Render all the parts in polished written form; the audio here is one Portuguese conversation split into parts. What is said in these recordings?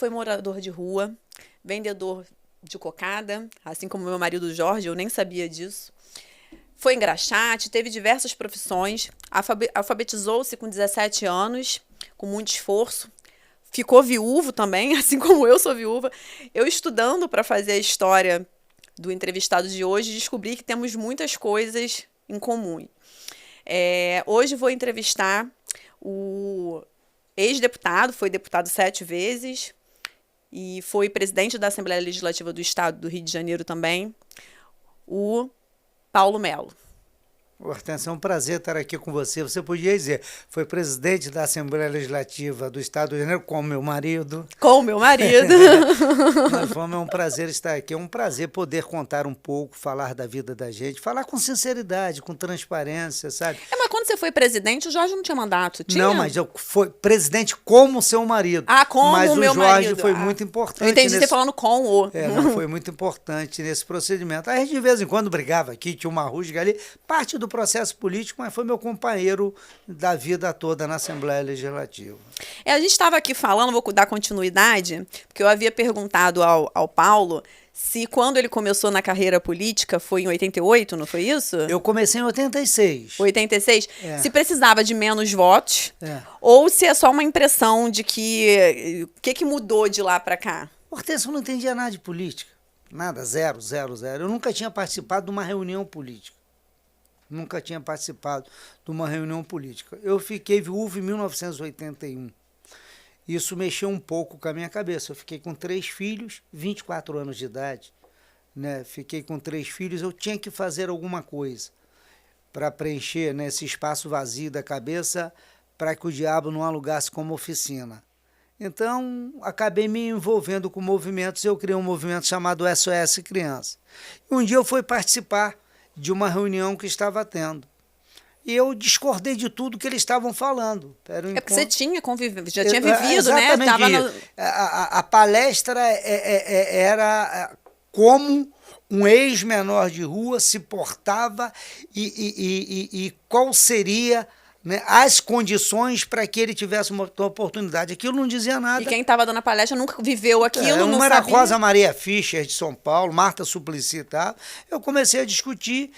foi morador de rua, vendedor de cocada, assim como meu marido Jorge, eu nem sabia disso. Foi engraxate, teve diversas profissões, alfabetizou-se com 17 anos, com muito esforço. Ficou viúvo também, assim como eu sou viúva. Eu estudando para fazer a história do entrevistado de hoje, descobri que temos muitas coisas em comum. Hoje vou entrevistar o ex-deputado, foi deputado 7 vezes e foi presidente da Assembleia Legislativa do Estado do Rio de Janeiro também, o Paulo Melo. Hortência, é um prazer estar aqui com você. Você podia dizer, foi presidente da Assembleia Legislativa do Estado do Rio de Janeiro com o meu marido. Com o meu marido. É um prazer estar aqui, é um prazer poder contar um pouco, falar da vida da gente, falar com sinceridade, com transparência, sabe? Mas quando você foi presidente, o Jorge não tinha mandato, tinha? Não, mas eu fui presidente como seu marido. Ah, como mas o meu marido. Mas o Jorge foi muito importante. Eu entendi você falando com o. Não, foi muito importante nesse procedimento. Aí, de vez em quando, brigava aqui, tinha uma rusga ali, parte do processo político, mas foi meu companheiro da vida toda na Assembleia Legislativa. A gente estava aqui falando, vou dar continuidade, porque eu havia perguntado ao Paulo se quando ele começou na carreira política foi em 88, não foi isso? Eu comecei em 86. 86? Se precisava de menos votos, ou se é só uma impressão de que... O que mudou de lá para cá? Hortência, eu não entendia nada de política. Nada, zero, zero, zero. Eu nunca tinha participado de uma reunião política. Nunca tinha participado de uma reunião política. Eu fiquei viúvo em 1981. Isso mexeu um pouco com a minha cabeça. Eu fiquei com 3 filhos, 24 anos de idade. Né? Fiquei com 3 filhos, eu tinha que fazer alguma coisa para preencher, né, esse espaço vazio da cabeça para que o diabo não alugasse como oficina. Então, acabei me envolvendo com movimentos. Eu criei um movimento chamado SOS Criança. E um dia eu fui participar de uma reunião que estava tendo. E eu discordei de tudo que eles estavam falando. Porque você tinha convivido, já tinha vivido, né? A palestra era como um ex-menor de rua se portava e qual seria, né, as condições para que ele tivesse uma oportunidade. Aquilo não dizia nada. E quem estava dando a palestra nunca viveu aquilo, não uma era sabia. Rosa Maria Fischer, de São Paulo, Marta Suplicy e tal. Eu comecei a discutir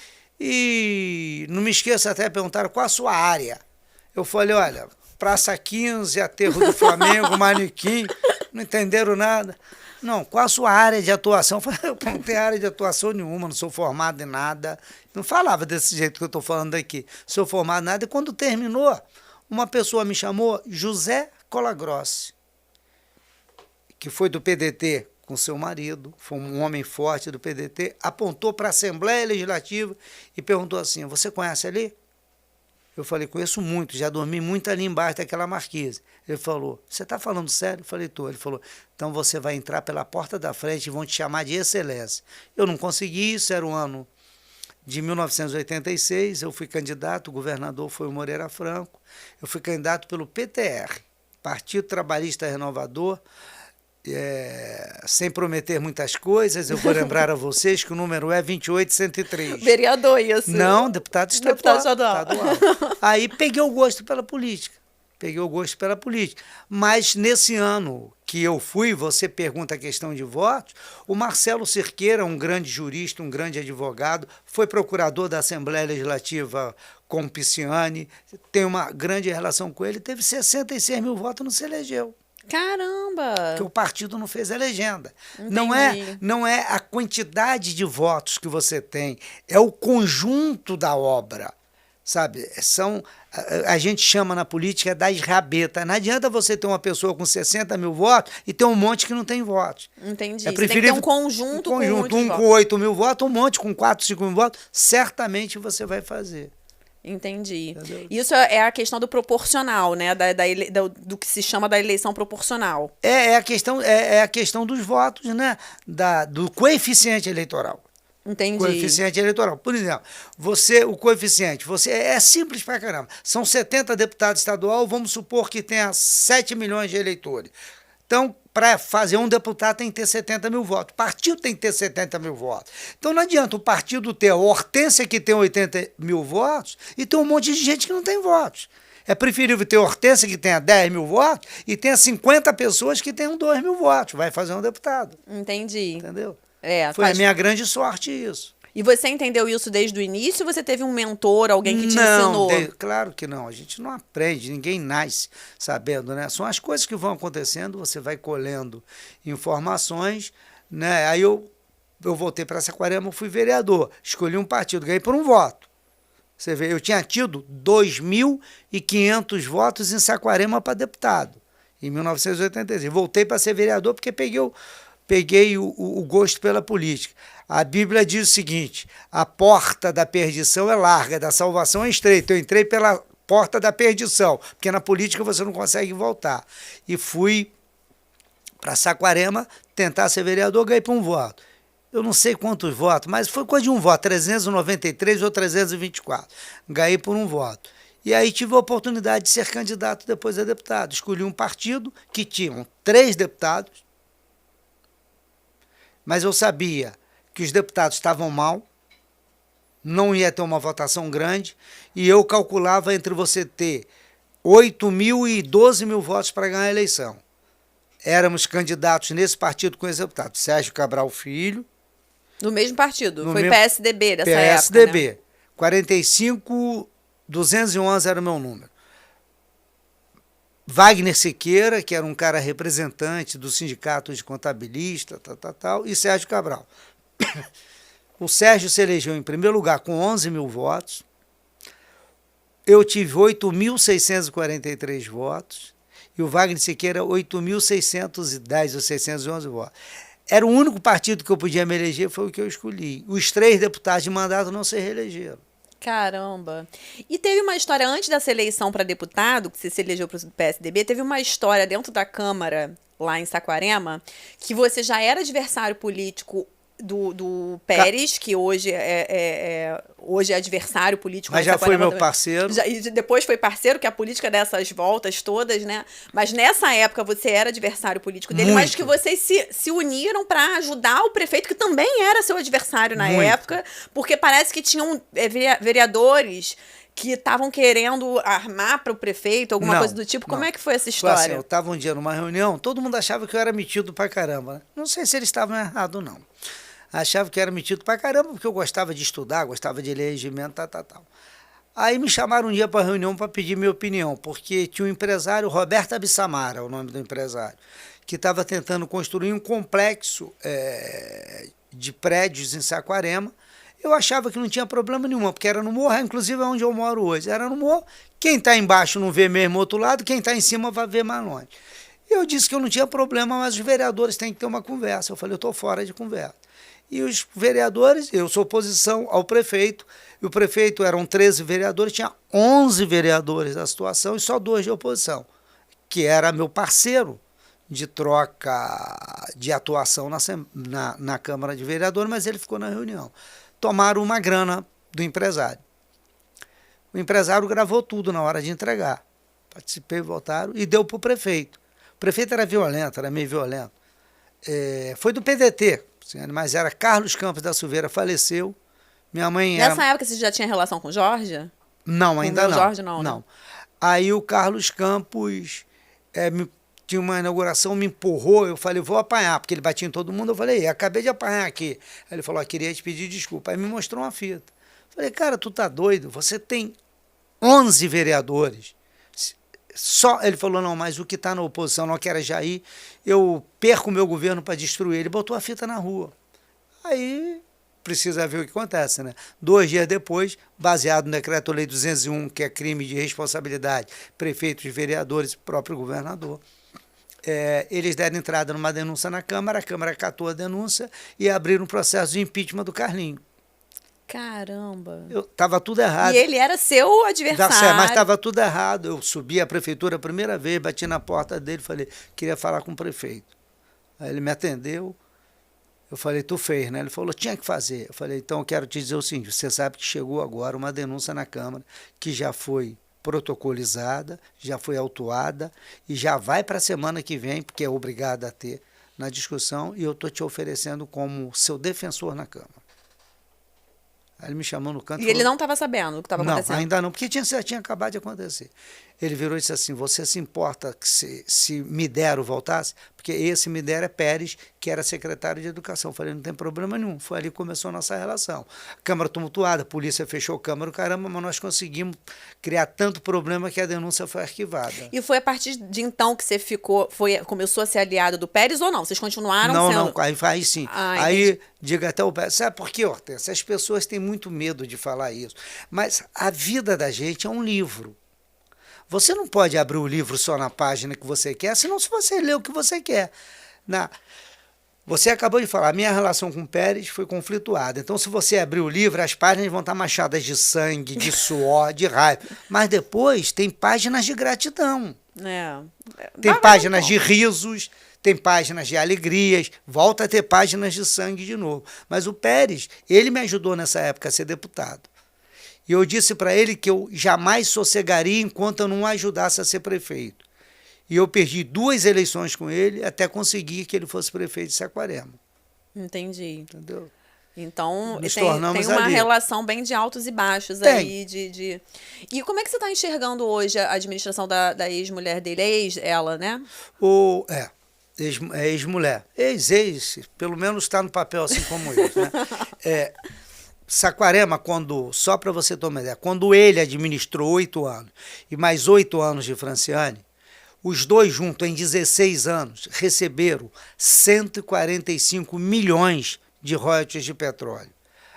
e não me esqueço até perguntaram qual a sua área. Eu falei, olha, Praça 15, Aterro do Flamengo, Manequim, não entenderam nada. Não, qual a sua área de atuação? Eu falei, eu não tenho área de atuação nenhuma, não sou formado em nada. Não falava desse jeito que eu estou falando aqui. Sou formado em nada. E quando terminou, uma pessoa me chamou, José Colagrossi, que foi do PDT com seu marido, foi um homem forte do PDT, apontou para a Assembleia Legislativa e perguntou assim, você conhece ali? Eu falei, conheço muito, já dormi muito ali embaixo daquela marquise. Ele falou, você está falando sério? Eu falei, estou. Ele falou, então você vai entrar pela porta da frente e vão te chamar de excelência. Eu não consegui isso, era o ano de 1986, eu fui candidato, o governador foi o Moreira Franco, eu fui candidato pelo PTR, Partido Trabalhista Renovador, sem prometer muitas coisas, eu vou lembrar a vocês que o número é 28103. Vereador, isso? Não, deputado estadual. Deputado estadual. Aí peguei o gosto pela política. Mas nesse ano que eu fui, você pergunta a questão de votos, o Marcelo Cerqueira, um grande jurista, um grande advogado, foi procurador da Assembleia Legislativa com Pisciani, tem uma grande relação com ele, teve 66 mil votos, não se elegeu. Caramba! Porque o partido não fez a legenda. Entendi. Não é a quantidade de votos que você tem, é o conjunto da obra. Sabe, a gente chama na política das rabetas. Não adianta você ter uma pessoa com 60 mil votos e ter um monte que não tem votos. Entendi. Você tem que ter um conjunto com muitos um votos. Com 8 mil votos, um monte com 4, 5 mil votos, certamente você vai fazer. Entendi. Entendeu? Isso é a questão do proporcional, né? Do que se chama da eleição proporcional. É a questão dos votos, né? Do coeficiente eleitoral. Entendi. Coeficiente eleitoral. Por exemplo, o coeficiente, é simples pra caramba. São 70 deputados estaduais, vamos supor que tenha 7 milhões de eleitores. Então, para fazer um deputado tem que ter 70 mil votos. O partido tem que ter 70 mil votos. Então não adianta o partido ter a Hortência que tem 80 mil votos e ter um monte de gente que não tem votos. É preferível ter Hortência que tenha 10 mil votos e tenha 50 pessoas que tenham 2 mil votos. Vai fazer um deputado. Entendi. Entendeu? É, Foi a minha grande sorte isso. E você entendeu isso desde o início ou você teve um mentor, alguém que te ensinou? Claro que não. A gente não aprende, ninguém nasce sabendo, né? São as coisas que vão acontecendo, você vai colhendo informações, né? Aí eu voltei para Saquarema, fui vereador, escolhi um partido, ganhei por um voto. Você vê, eu tinha tido 2.500 votos em Saquarema para deputado, em 1986. Voltei para ser vereador porque peguei o gosto pela política. A Bíblia diz o seguinte: a porta da perdição é larga, da salvação é estreita. Eu entrei pela porta da perdição, porque na política você não consegue voltar. E fui para Saquarema tentar ser vereador, ganhei por um voto. Eu não sei quantos votos, mas foi coisa de um voto, 393 ou 324. Ganhei por um voto. E aí tive a oportunidade de ser candidato depois a deputado. Escolhi um partido que tinha 3 deputados, mas eu sabia que os deputados estavam mal, não ia ter uma votação grande, e eu calculava entre você ter 8 mil e 12 mil votos para ganhar a eleição. Éramos candidatos nesse partido com esse deputado, Sérgio Cabral Filho. No mesmo partido? Foi PSDB dessa época, PSDB. né? 45.211 era o meu número. Wagner Siqueira, que era um cara representante do sindicato de contabilista, e Sérgio Cabral. O Sérgio se elegeu em primeiro lugar com 11 mil votos. Eu tive 8.643 votos. E o Wagner Siqueira, 8.610 ou 611 votos. Era o único partido que eu podia me eleger, foi o que eu escolhi. Os 3 deputados de mandato não se reelegeram. Caramba. E teve uma história, antes dessa eleição para deputado, que você se elegeu para o PSDB, teve uma história dentro da Câmara, lá em Saquarema, que você já era adversário político do Pérez, que hoje hoje é adversário político. Mas já foi meu parceiro. E depois foi parceiro, que a política dessas voltas todas, né? Mas nessa época você era adversário político dele, mas que vocês se uniram para ajudar o prefeito, que também era seu adversário na época, porque parece que tinham vereadores que estavam querendo armar para o prefeito, alguma coisa do tipo. Como é que foi essa história? Foi assim, eu estava um dia numa reunião, todo mundo achava que eu era metido pra caramba, né? Não sei se eles estavam errados, não. Achava que eu era metido pra caramba, porque eu gostava de estudar, gostava de ler regimento, tal. Aí me chamaram um dia para reunião para pedir minha opinião, porque tinha um empresário, Roberto Abissamara, o nome do empresário, que estava tentando construir um complexo de prédios em Saquarema. Eu achava que não tinha problema nenhum, porque era no morro, inclusive é onde eu moro hoje. Era no morro, quem está embaixo não vê mesmo o outro lado, quem está em cima vai ver mais longe. Eu disse que eu não tinha problema, mas os vereadores têm que ter uma conversa. Eu falei, eu estou fora de conversa. E os vereadores, eu sou oposição ao prefeito, e o prefeito eram 13 vereadores, tinha 11 vereadores da situação e só 2 de oposição, que era meu parceiro de troca de atuação na Câmara de Vereadores, mas ele ficou na reunião. Tomaram uma grana do empresário. O empresário gravou tudo na hora de entregar. Participei, votaram e deu para o prefeito. O prefeito era violento, era meio violento. Foi do PDT, mas era Carlos Campos da Silveira, faleceu. Minha mãe era... Nessa época você já tinha relação com o Jorge? Não, ainda não. Jorge não. Não. Aí o Carlos Campos tinha uma inauguração, me empurrou, eu falei, vou apanhar, porque ele batia em todo mundo. Eu falei, acabei de apanhar aqui. Aí ele falou, queria te pedir desculpa. Aí me mostrou uma fita. Eu falei, cara, tu tá doido? Você tem 11 vereadores. Ele falou, não, mas o que está na oposição, não quer Jair, eu perco o meu governo para destruir. Ele botou a fita na rua. Aí precisa ver o que acontece, né? 2 dias depois, baseado no Decreto-Lei 201, que é crime de responsabilidade, prefeitos, vereadores, próprio governador, eles deram entrada numa denúncia na Câmara, a Câmara acatou a denúncia e abriram um processo de impeachment do Carlinho. Caramba. Estava tudo errado. E ele era seu adversário. Mas estava tudo errado. Eu subi à prefeitura a primeira vez, bati na porta dele, falei, queria falar com o prefeito. Aí ele me atendeu. Eu falei, tu fez, né? Ele falou, tinha que fazer. Eu falei, então eu quero te dizer o seguinte, você sabe que chegou agora uma denúncia na Câmara que já foi protocolizada, já foi autuada e já vai para a semana que vem, porque é obrigada a ter na discussão, e eu estou te oferecendo como seu defensor na Câmara. Aí ele me chamou no canto. E ele não estava sabendo o que estava acontecendo? Não, ainda não, porque tinha acabado de acontecer. Ele virou e disse assim, você se importa que se Midero voltasse? Porque esse Midero é Pérez, que era secretário de Educação. Eu falei, não tem problema nenhum. Foi ali que começou a nossa relação. Câmara tumultuada, a polícia fechou a Câmara, caramba, mas nós conseguimos criar tanto problema que a denúncia foi arquivada. E foi a partir de então que você começou a ser aliado do Pérez ou não? Vocês continuaram Não, aí sim. Aí, entendi. diga até o Pérez. Sabe por quê, Hortência? As pessoas têm muito medo de falar isso. Mas a vida da gente é um livro. Você não pode abrir o livro só na página que você quer, senão se você lê o que você quer. Você acabou de falar, a minha relação com o Pérez foi conflituada. Então, se você abrir o livro, as páginas vão estar manchadas de sangue, de suor, de raiva. Mas depois tem páginas de gratidão. Tem páginas de risos, tem páginas de alegrias, volta a ter páginas de sangue de novo. Mas o Pérez, ele me ajudou nessa época a ser deputado. E eu disse para ele que eu jamais sossegaria enquanto eu não ajudasse a ser prefeito. E eu perdi 2 eleições com ele até conseguir que ele fosse prefeito de Saquarema. Entendi. Entendeu? Então, Nos tem tornamos uma ali. relação bem de altos e baixos Tem. aí. E como é que você está enxergando hoje a administração da ex-mulher dele? Ela, né? Ex-mulher. Ex, pelo menos está no papel assim como eu. Né? Saquarema, só para você ter uma ideia, quando ele administrou 8 anos e mais 8 anos de Franciane, os dois juntos, em 16 anos, receberam 145 milhões de royalties de petróleo.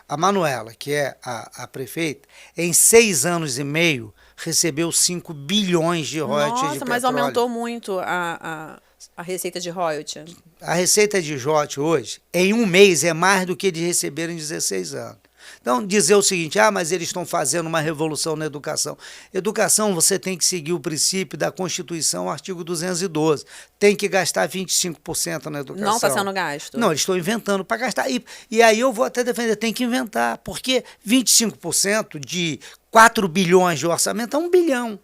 A Manuela, que é a prefeita, em 6 anos e meio, recebeu 5 bilhões de royalties de petróleo. Nossa, mas aumentou muito a receita de royalty. A receita de royalties hoje, em um mês, é mais do que eles receberam em 16 anos. Então, dizer o seguinte, mas eles estão fazendo uma revolução na educação. Educação, você tem que seguir o princípio da Constituição, artigo 212. Tem que gastar 25% na educação. Não está sendo gasto. Não, eles estão inventando para gastar. E aí eu vou até defender, tem que inventar, porque 25% de 4 bilhões de orçamento é 1 bilhão.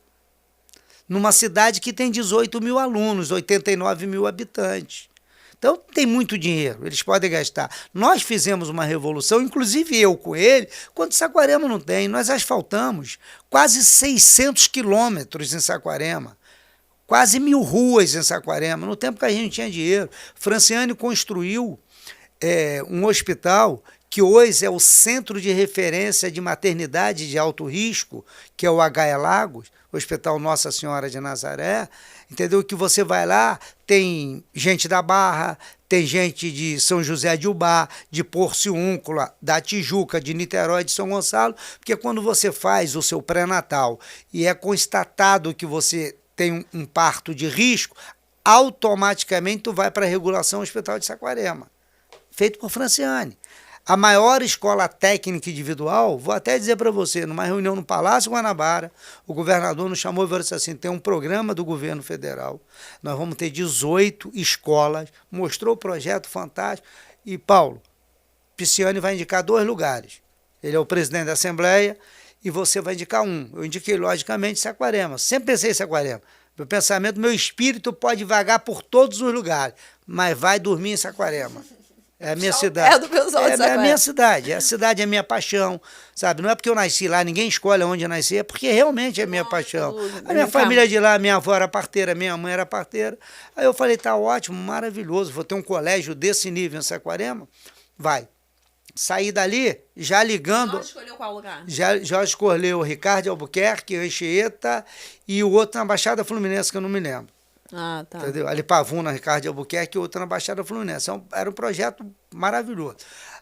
Numa cidade que tem 18 mil alunos, 89 mil habitantes. Então, tem muito dinheiro, eles podem gastar. Nós fizemos uma revolução, inclusive eu com ele, quando Saquarema não tem. Nós asfaltamos quase 600 quilômetros em Saquarema, quase 1.000 ruas em Saquarema, no tempo que a gente tinha dinheiro. Franciane construiu um hospital que hoje é o centro de referência de maternidade de alto risco, que é o H.E. Lagos, o Hospital Nossa Senhora de Nazaré, entendeu? Que você vai lá, tem gente da Barra, tem gente de São José de Ubá, de Porciúncula, da Tijuca, de Niterói, de São Gonçalo, porque quando você faz o seu pré-natal e é constatado que você tem um parto de risco, automaticamente tu vai para a regulação Hospital de Saquarema, feito por Franciane. A maior escola técnica individual, vou até dizer para você, numa reunião no Palácio Guanabara, o governador nos chamou e falou assim, tem um programa do governo federal, nós vamos ter 18 escolas, mostrou o projeto fantástico, e Paulo, Pisciani vai indicar 2 lugares, ele é o presidente da Assembleia, e você vai indicar um, eu indiquei logicamente Saquarema, sempre pensei em Saquarema, meu pensamento, meu espírito pode vagar por todos os lugares, mas vai dormir em Saquarema. É a minha cidade. É a minha cidade. A cidade é a minha paixão, sabe? Não é porque eu nasci lá, ninguém escolhe onde eu nasci, é porque realmente é a minha paixão. A minha família de lá, minha avó era parteira, minha mãe era parteira. Aí eu falei, tá ótimo, maravilhoso, vou ter um colégio desse nível em Saquarema? Vai. Saí dali, já ligando... Jorge escolheu qual lugar? Já escolheu o Ricardo Albuquerque, Anchieta e o outro na Baixada Fluminense, que eu não me lembro. Tá. Entendeu? Ali Pavuna, Ricardo de Albuquerque e outra na Baixada Fluminense. Era um projeto maravilhoso.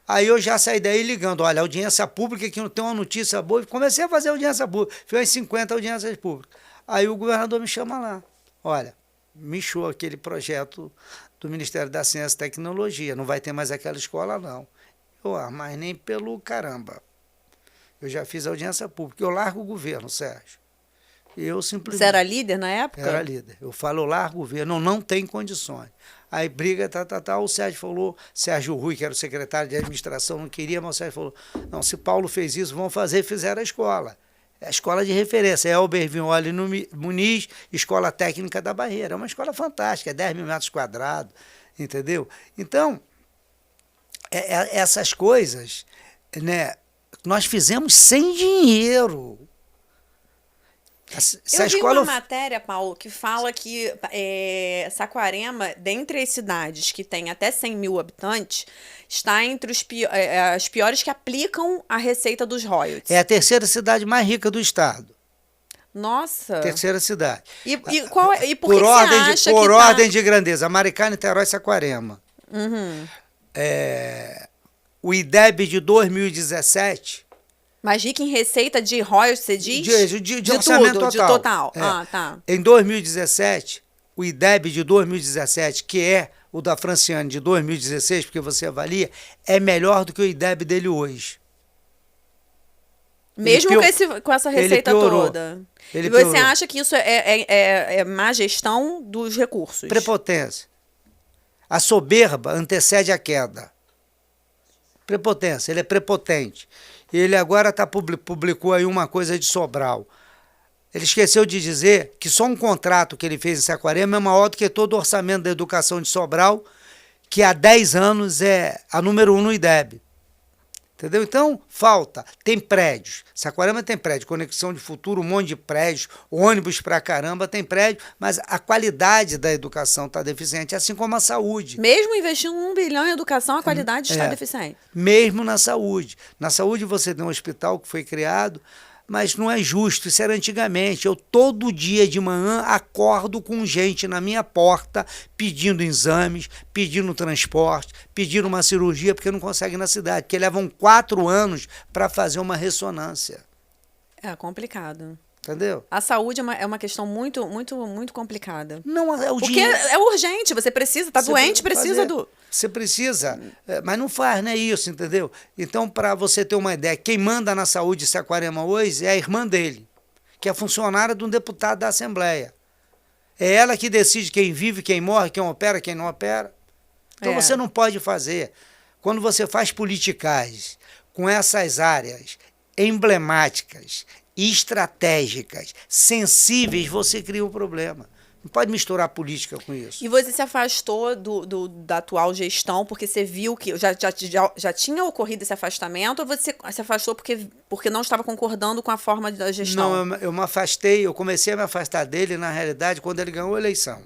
Aí eu já saí daí ligando, olha, audiência pública, que não tem uma notícia boa. Comecei a fazer audiência pública, fiz umas 50 audiências públicas. Aí o governador me chama lá, olha, me inchou aquele projeto do Ministério da Ciência e Tecnologia, não vai ter mais aquela escola não. Mas nem pelo caramba. Eu já fiz audiência pública, eu largo o governo, Sérgio. Eu simplesmente... Você era líder na época? Era líder. Eu falo, eu largo o governo, não tem condições. Aí briga, o Sérgio falou, Sérgio Rui, que era o secretário de administração, não queria, mas o Sérgio falou, não, se Paulo fez isso, vão fazer, fizeram a escola. É a escola de referência, é Elber Vignoli Muniz, Escola Técnica da Barreira. É uma escola fantástica, é 10 mil metros quadrados, entendeu? Então, essas coisas, né, nós fizemos sem dinheiro. Essa Eu vi escola... uma matéria, Paulo, que fala que Saquarema, dentre as cidades que tem até 100 mil habitantes, está entre as piores que aplicam a receita dos royalties. É a terceira cidade mais rica do estado. Nossa! Terceira cidade. E por que que você acha por que ordem de grandeza, Maricá, Niterói e Saquarema. Uhum. O IDEB de 2017... Mais rica em receita de royalties, você diz? De orçamento tudo, total. de total. É. Ah, tá. Em 2017, o IDEB de 2017, que é o da Franciane de 2016, porque você avalia, é melhor do que o IDEB dele hoje. Mesmo com essa receita toda. E você acha que isso é má gestão dos recursos? Prepotência. A soberba antecede a queda. Prepotência, ele é prepotente. Ele agora publicou aí uma coisa de Sobral. Ele esqueceu de dizer que só um contrato que ele fez em Saquarema é maior do que todo o orçamento da educação de Sobral, que há 10 anos é a número 1 no IDEB. Entendeu? Então, falta. Tem prédios. Saquarema tem prédio. Conexão de Futuro, um monte de prédios. Ônibus pra caramba, tem prédio. Mas a qualidade da educação está deficiente, assim como a saúde. Mesmo investindo 1 bilhão em educação, a qualidade está deficiente. Mesmo na saúde. Na saúde você tem um hospital que foi criado, mas não é justo, isso era antigamente. Eu todo dia de manhã acordo com gente na minha porta pedindo exames, pedindo transporte, pedindo uma cirurgia, porque não consegue na cidade, porque levam 4 anos para fazer uma ressonância. É complicado. Entendeu? A saúde é uma questão muito, muito, muito complicada. Não é o Porque dinheiro. é urgente, você precisa, tá doente, precisa do... Você precisa, mas não faz, não é isso, entendeu? Então, para você ter uma ideia, quem manda na saúde de Saquarema hoje é a irmã dele, que é funcionária de um deputado da Assembleia. É ela que decide quem vive, quem morre, quem opera, quem não opera. Então, você não pode fazer. Quando você faz politicagem com essas áreas emblemáticas, estratégicas, sensíveis, você cria um problema. Não pode misturar política com isso. E você se afastou da atual gestão porque você viu que já tinha ocorrido esse afastamento, ou você se afastou porque não estava concordando com a forma da gestão? Não, eu me afastei, eu comecei a me afastar dele, na realidade, quando ele ganhou a eleição.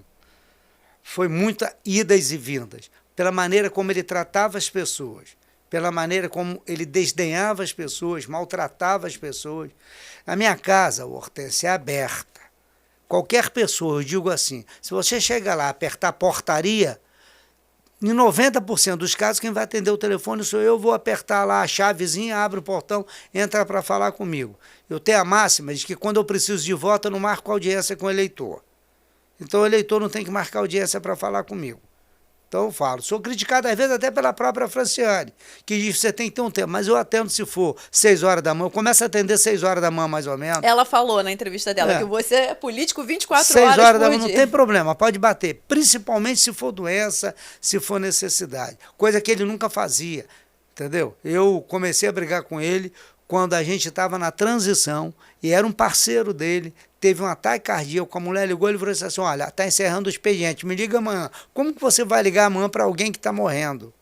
Foi muita idas e vindas, pela maneira como ele tratava as pessoas, pela maneira como ele desdenhava as pessoas, maltratava as pessoas. A minha casa, Hortência, é aberta. Qualquer pessoa, eu digo assim, se você chega lá, apertar a portaria, em 90% dos casos, quem vai atender o telefone sou eu, vou apertar lá a chavezinha, abre o portão, entra para falar comigo. Eu tenho a máxima de que quando eu preciso de voto, eu não marco audiência com o eleitor. Então o eleitor não tem que marcar audiência para falar comigo. Então eu falo, sou criticado às vezes até pela própria Franciane, que diz que você tem que ter um tempo, mas eu atendo se for 6 horas da manhã, eu começo a atender 6 horas da manhã mais ou menos. Ela falou na entrevista dela que você é político 24 6 horas horas da por manhã, dia. não tem problema, pode bater, principalmente se for doença, se for necessidade, coisa que ele nunca fazia, entendeu? Eu comecei a brigar com ele quando a gente estava na transição e era um parceiro dele, teve um ataque cardíaco, a mulher ligou e falou assim, olha, está encerrando o expediente, me liga amanhã. Como que você vai ligar amanhã para alguém que está morrendo?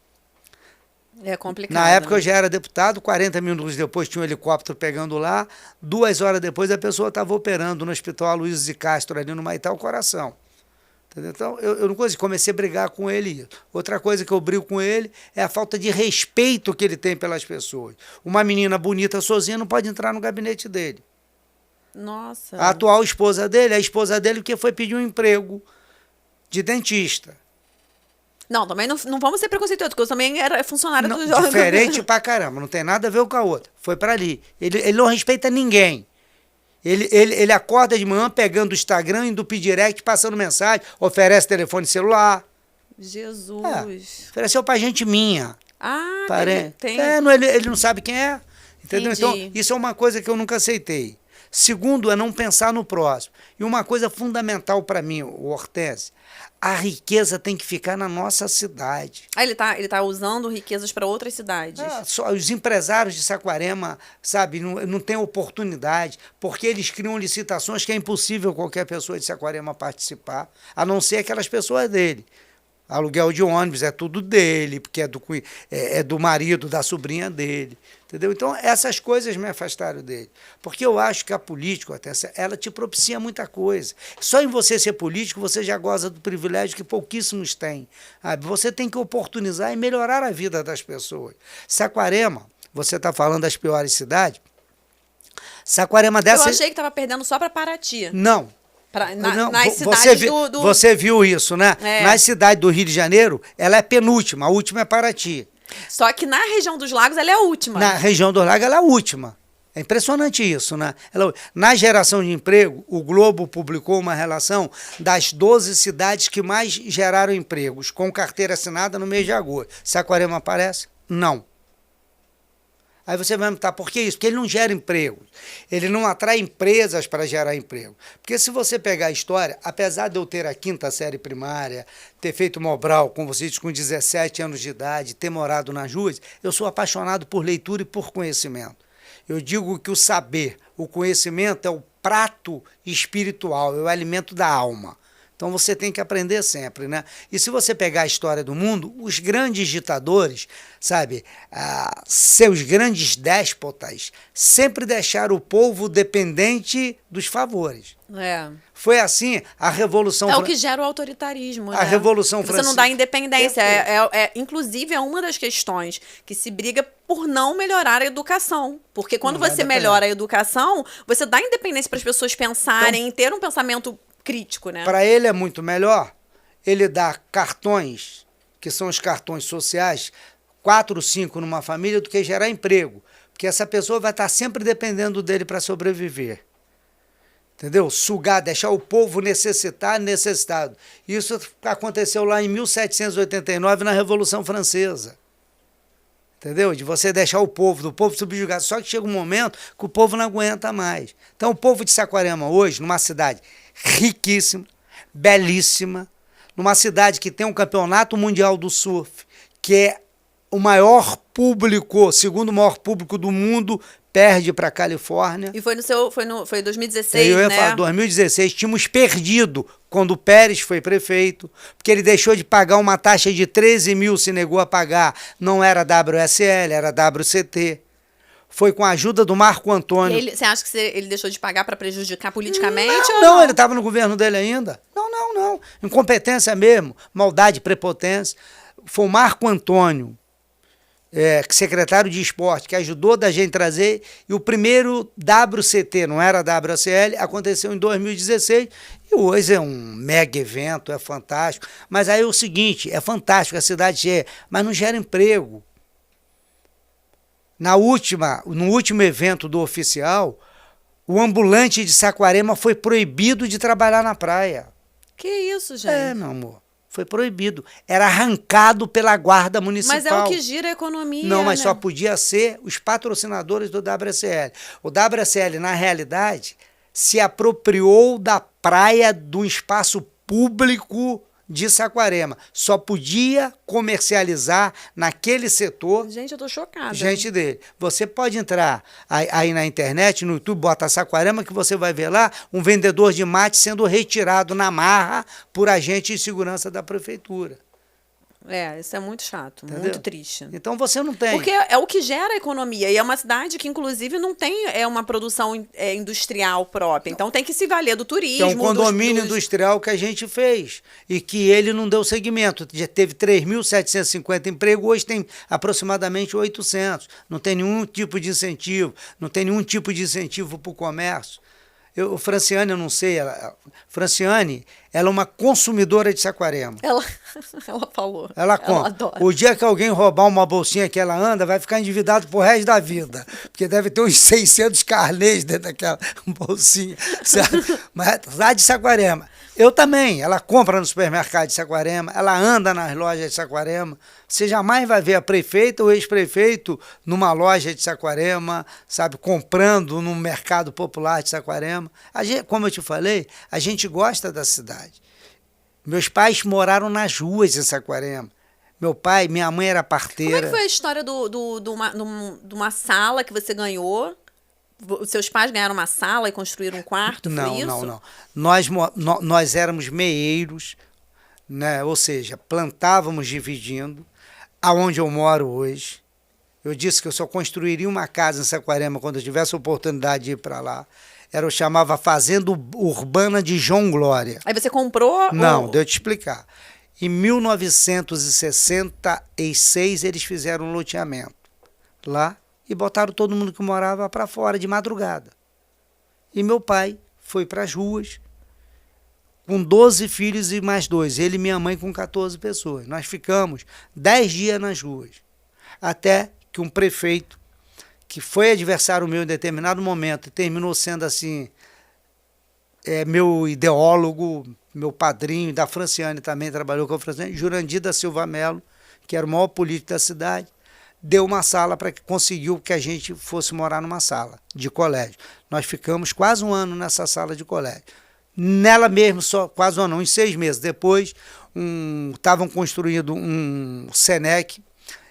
É complicado. Na época eu já era deputado, 40 minutos depois tinha um helicóptero pegando lá, 2 horas depois a pessoa estava operando no Hospital Aloysio de Castro, ali no Maitá, o coração. Entendeu? Então eu não consegui, comecei a brigar com ele. Outra coisa que eu brigo com ele é a falta de respeito que ele tem pelas pessoas. Uma menina bonita sozinha não pode entrar no gabinete dele. Nossa. A atual esposa dele, a esposa dele que foi pedir um emprego de dentista. Não, também não vamos ser preconceituosos, porque eu também era funcionária do Jorge. Diferente pra caramba, não tem nada a ver com a outra. Foi pra ali. Ele não respeita ninguém. Ele acorda de manhã pegando o Instagram, indo pro direct, passando mensagem, oferece telefone celular. Jesus. Ofereceu pra gente minha. Ah, tem. Ele não sabe quem é. Entendeu? Entendi. Então, isso é uma coisa que eu nunca aceitei. Segundo, é não pensar no próximo. E uma coisa fundamental para mim, o Hortência, a riqueza tem que ficar na nossa cidade. Ah, ele tá usando riquezas para outras cidades. Só os empresários de Saquarema, sabe, não têm oportunidade, porque eles criam licitações que é impossível qualquer pessoa de Saquarema participar, a não ser aquelas pessoas dele. Aluguel de ônibus é tudo dele, porque é do marido, da sobrinha dele. Entendeu? Então, essas coisas me afastaram dele. Porque eu acho que a política, ela te propicia muita coisa. Só em você ser político, você já goza do privilégio que pouquíssimos têm. Sabe? Você tem que oportunizar e melhorar a vida das pessoas. Saquarema, você está falando das piores cidades, Saquarema dessa... Eu achei que estava perdendo só para Paraty. Não. Não, nas cidades você viu isso, né? É. Nas cidades do Rio de Janeiro, ela é penúltima, a última é Paraty. Só que na região dos lagos ela é a última. Na região dos lagos ela é a última. É impressionante isso, né? Na geração de emprego, o Globo publicou uma relação das 12 cidades que mais geraram empregos, com carteira assinada no mês de agosto. Saquarema aparece? Não. Aí você vai me perguntar, por que isso? Porque ele não gera emprego. Ele não atrai empresas para gerar emprego. Porque se você pegar a história, apesar de eu ter a 5ª série primária, ter feito Mobral, com vocês com 17 anos de idade, ter morado nas ruas, eu sou apaixonado por leitura e por conhecimento. Eu digo que o saber, o conhecimento é o prato espiritual, é o alimento da alma. Então você tem que aprender sempre, né? E se você pegar a história do mundo, os grandes ditadores, sabe, seus grandes déspotas, sempre deixaram o povo dependente dos favores. É. Foi assim a Revolução Francesa. É o que gera o autoritarismo, a Revolução Francesa. Você não dá independência. Inclusive, é uma das questões que se briga por não melhorar a educação. Porque quando você melhora a educação, você dá independência para as pessoas pensarem, então, ter um pensamento crítico, né? Para ele é muito melhor ele dar cartões, que são os cartões sociais, 4 ou 5 numa família, do que gerar emprego. Porque essa pessoa vai estar sempre dependendo dele para sobreviver. Entendeu? Sugar, deixar o povo necessitado. Isso aconteceu lá em 1789, na Revolução Francesa. Entendeu? De você deixar o povo, do povo subjugado. Só que chega um momento que o povo não aguenta mais. Então, o povo de Saquarema hoje, numa cidade riquíssima, belíssima, numa cidade que tem um campeonato mundial do surf, que é o maior público, segundo maior público do mundo, perde para a Califórnia. E foi em 2016, eu ia né? falar, 2016, tínhamos perdido quando o Pérez foi prefeito, porque ele deixou de pagar uma taxa de 13 mil, se negou a pagar, não era WSL, era WCT. Foi com a ajuda do Marco Antônio. E você acha que ele deixou de pagar para prejudicar politicamente? Não, ele estava no governo dele ainda. Não. Incompetência mesmo, maldade, prepotência. Foi o Marco Antônio, secretário de esporte, que ajudou da gente trazer, e o primeiro WCT, não era WSL, aconteceu em 2016, e hoje é um mega evento, é fantástico. Mas aí é o seguinte, é fantástico, a cidade cheia, mas não gera emprego. No último evento do oficial, o ambulante de Saquarema foi proibido de trabalhar na praia. Que isso, gente? Meu amor. Foi proibido. Era arrancado pela guarda municipal. Mas é o que gira a economia, Não, mas né? só podia ser os patrocinadores do WSL. O WSL, na realidade, se apropriou da praia, do espaço público de Saquarema. Só podia comercializar naquele setor. Gente, eu tô chocada. Gente dele. Você pode entrar aí na internet, no YouTube, bota Saquarema, que você vai ver lá um vendedor de mate sendo retirado na marra por agente de segurança da prefeitura. Isso é muito chato, Entendeu? muito triste. Então você não tem. Porque é o que gera a economia. E é uma cidade que, inclusive, não tem uma produção industrial própria. Então tem que se valer do turismo. É um condomínio industrial que a gente fez e que ele não deu segmento. Já teve 3.750 empregos, hoje tem aproximadamente 800. Não tem nenhum tipo de incentivo. Não tem nenhum tipo de incentivo para o comércio. Franciane, eu não sei, Franciane, ela é uma consumidora de Saquarema. Ela falou. Ela compra. Ela adora. O dia que alguém roubar uma bolsinha que ela anda, vai ficar endividado pro resto da vida. Porque deve ter uns 600 carnês dentro daquela bolsinha. Sabe? Mas lá de Saquarema. Eu também. Ela compra no supermercado de Saquarema, ela anda nas lojas de Saquarema. Você jamais vai ver a prefeita ou ex-prefeito numa loja de Saquarema, sabe, comprando no mercado popular de Saquarema. Como eu te falei, a gente gosta da cidade. Meus pais moraram nas ruas de Saquarema. Minha mãe era parteira. Como é que foi a história de uma sala que você ganhou? Os seus pais ganharam uma sala e construíram um quarto? Foi isso? Não. Nós éramos meeiros, né? Ou seja, plantávamos dividindo, aonde eu moro hoje. eu disse que eu só construiria uma casa em Saquarema quando eu tivesse a oportunidade de ir para lá. Eu chamava Fazenda Urbana de João Glória. Aí você comprou? Não, deixa eu te explicar. Em 1966, eles fizeram um loteamento lá e botaram todo mundo que morava para fora de madrugada. E meu pai foi para as ruas com 12 filhos e mais 2. Ele e minha mãe com 14 pessoas. Nós ficamos 10 dias nas ruas. Até que um prefeito, que foi adversário meu em determinado momento, e terminou sendo assim, meu ideólogo, meu padrinho, da Franciane também trabalhou com a Franciane, Jurandir da Silva Melo, que era o maior político da cidade, deu uma sala para que conseguiu que a gente fosse morar numa sala de colégio. Nós ficamos quase um ano nessa sala de colégio. Nela mesmo, só quase um ano, uns 6 meses depois, estavam construindo um SENEC,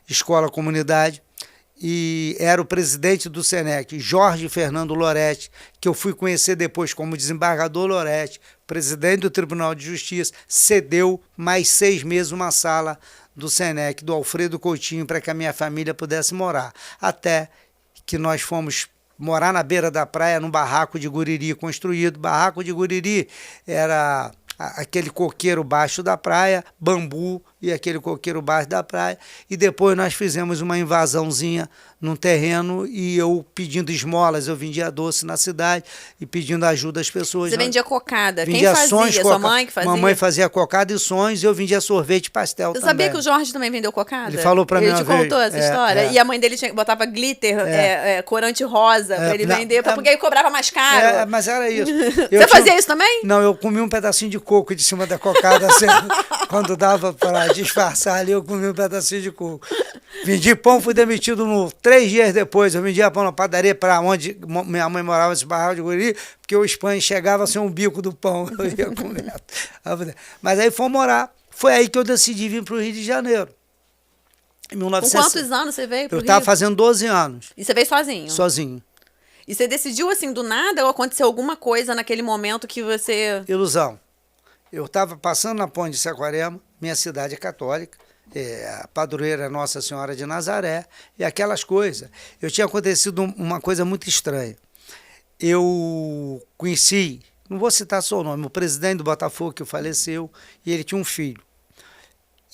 Escola Comunidade, e era o presidente do SENEC, Jorge Fernando Loretti, que eu fui conhecer depois como desembargador Loretti, presidente do Tribunal de Justiça, cedeu mais 6 meses uma sala do SENEC, do Alfredo Coutinho, para que a minha família pudesse morar. Até que nós fomos morar na beira da praia, num barraco de Guriri construído. Barraco de Guriri era aquele coqueiro baixo da praia, bambu e aquele coqueiro baixo da praia. E depois nós fizemos uma invasãozinha num terreno e eu pedindo esmolas, eu vendia doce na cidade e pedindo ajuda às pessoas. Você vendia cocada? Vendia Quem fazia? Sonhos, Sua mãe que fazia? Mamãe fazia cocada e sonhos e eu vendia sorvete e pastel também. Você sabia que o Jorge também vendeu cocada? Ele falou pra mim uma vez. Ele te contou essa história? E a mãe dele botava glitter, corante rosa pra ele vender, porque aí cobrava mais caro. Mas era isso. Você fazia isso também? Não, eu comi um pedacinho de coco de cima da cocada, assim, quando dava para disfarçar ali, eu comi um pedacinho de coco. Vendi pão, fui demitido 3 dias depois. Eu vendia pão na padaria para onde minha mãe morava, esse barraco de Guriri, porque o espanho chegava assim, um bico do pão, eu ia comer. Mas aí fomos morar. Foi aí que eu decidi vir para o Rio de Janeiro. Em 1900. Com quantos anos você veio para o Rio? Eu estava fazendo 12 anos. E você veio sozinho? Sozinho. E você decidiu assim do nada ou aconteceu alguma coisa naquele momento que você... Ilusão. Eu estava passando na ponte de Saquarema, minha cidade é católica, a padroeira é Nossa Senhora de Nazaré, e aquelas coisas. Eu tinha acontecido uma coisa muito estranha. Eu conheci, não vou citar só o nome, o presidente do Botafogo que faleceu, e ele tinha um filho.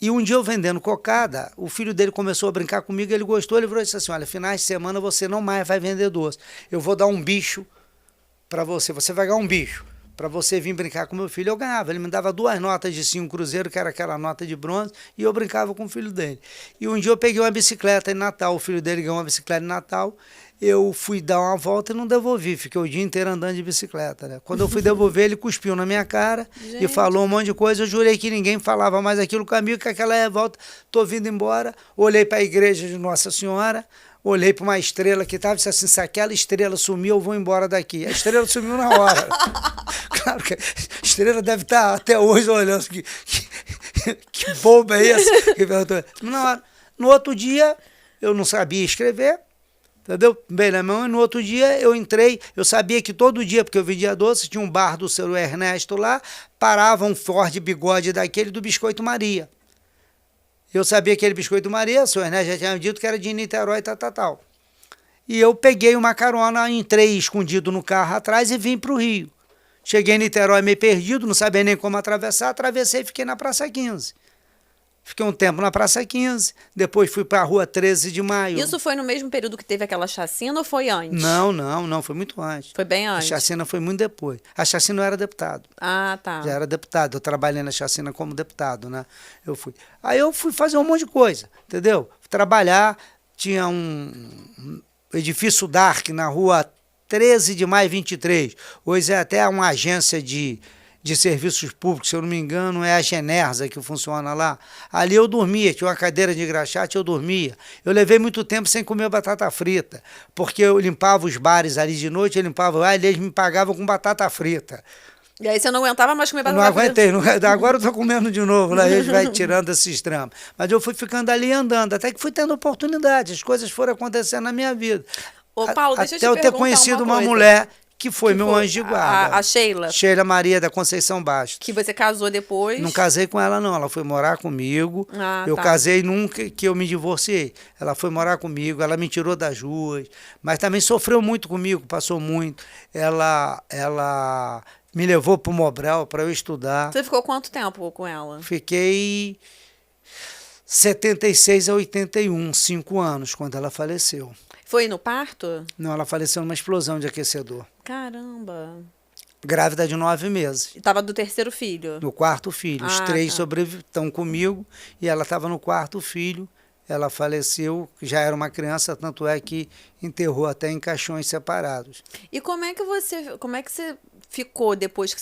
E um dia eu vendendo cocada, o filho dele começou a brincar comigo, ele gostou, ele virou e disse assim, olha, finais de semana você não mais vai vender doce. Eu vou dar um bicho para você vai ganhar um bicho para você vir brincar com meu filho. Eu ganhava, ele me dava 2 notas de 5 cruzeiro, que era aquela nota de bronze, e eu brincava com o filho dele. E um dia eu peguei uma bicicleta em Natal, o filho dele ganhou uma bicicleta em Natal, eu fui dar uma volta e não devolvi, fiquei o dia inteiro andando de bicicleta, né? Quando eu fui devolver, ele cuspiu na minha cara e falou um monte de coisa, eu jurei que ninguém falava mais aquilo comigo, que aquela revolta, tô vindo embora, olhei para a igreja de Nossa Senhora, olhei para uma estrela que estava e disse assim, se aquela estrela sumiu, eu vou embora daqui. A estrela sumiu na hora. Claro que a estrela deve estar até hoje olhando, que boba é esse? Na hora. No outro dia, eu não sabia escrever, entendeu? Bem na mão, e no outro dia eu entrei, eu sabia que todo dia, porque eu vendia doce, tinha um bar do seu Ernesto lá, parava um Ford Bigode daquele do Biscoito Maria. Eu sabia que aquele Biscoito Maria, o senhor Ernesto já tinha dito que era de Niterói, tal. E eu peguei uma carona, entrei escondido no carro atrás e vim para o Rio. Cheguei em Niterói meio perdido, não sabia nem como atravessar, atravessei e fiquei na Praça 15. Fiquei um tempo na Praça 15, depois fui para a Rua 13 de Maio. Isso foi no mesmo período que teve aquela chacina ou foi antes? Não, foi muito antes. Foi bem antes? A chacina foi muito depois. A chacina eu era deputado. Ah, tá. Já era deputado, eu trabalhei na chacina como deputado, né? Aí eu fui fazer um monte de coisa, entendeu? Trabalhar, tinha um edifício Dark na Rua 13 de Maio 23. Hoje é até uma agência de serviços públicos, se eu não me engano, é a Genersa que funciona lá. Ali eu dormia, tinha uma cadeira de engraxate, eu dormia. Eu levei muito tempo sem comer batata frita, porque eu limpava os bares ali de noite, eles me pagavam com batata frita. E aí você não aguentava mais comer batata frita? Não aguentei, agora eu tô comendo de novo, lá a gente vai tirando esses dramas. Mas eu fui ficando ali andando, até que fui tendo oportunidade, as coisas foram acontecendo na minha vida. Ô, Paulo, deixa eu te perguntar. Até eu ter conhecido uma mulher que foi Que meu foi anjo de guarda. a Sheila, Sheila Maria da Conceição Bastos. que você casou depois. Não casei com ela, não. Ela foi morar comigo. Ah, Eu tá. casei nunca que eu me divorciei. Ela foi morar comigo, ela me tirou das ruas, mas também sofreu muito comigo, passou muito. Ela me levou para o Mobral para eu estudar. Você ficou quanto tempo com ela? Fiquei 76 a 81, 5 anos, quando ela faleceu. Foi no parto? Não, ela faleceu numa explosão de aquecedor. Caramba. Grávida de 9 meses. E tava do terceiro filho. No quarto filho. Os Ah, 3 tá. estão comigo e ela estava no quarto filho. Ela faleceu, já era uma criança, tanto é que enterrou até em caixões separados. E como é que você ficou depois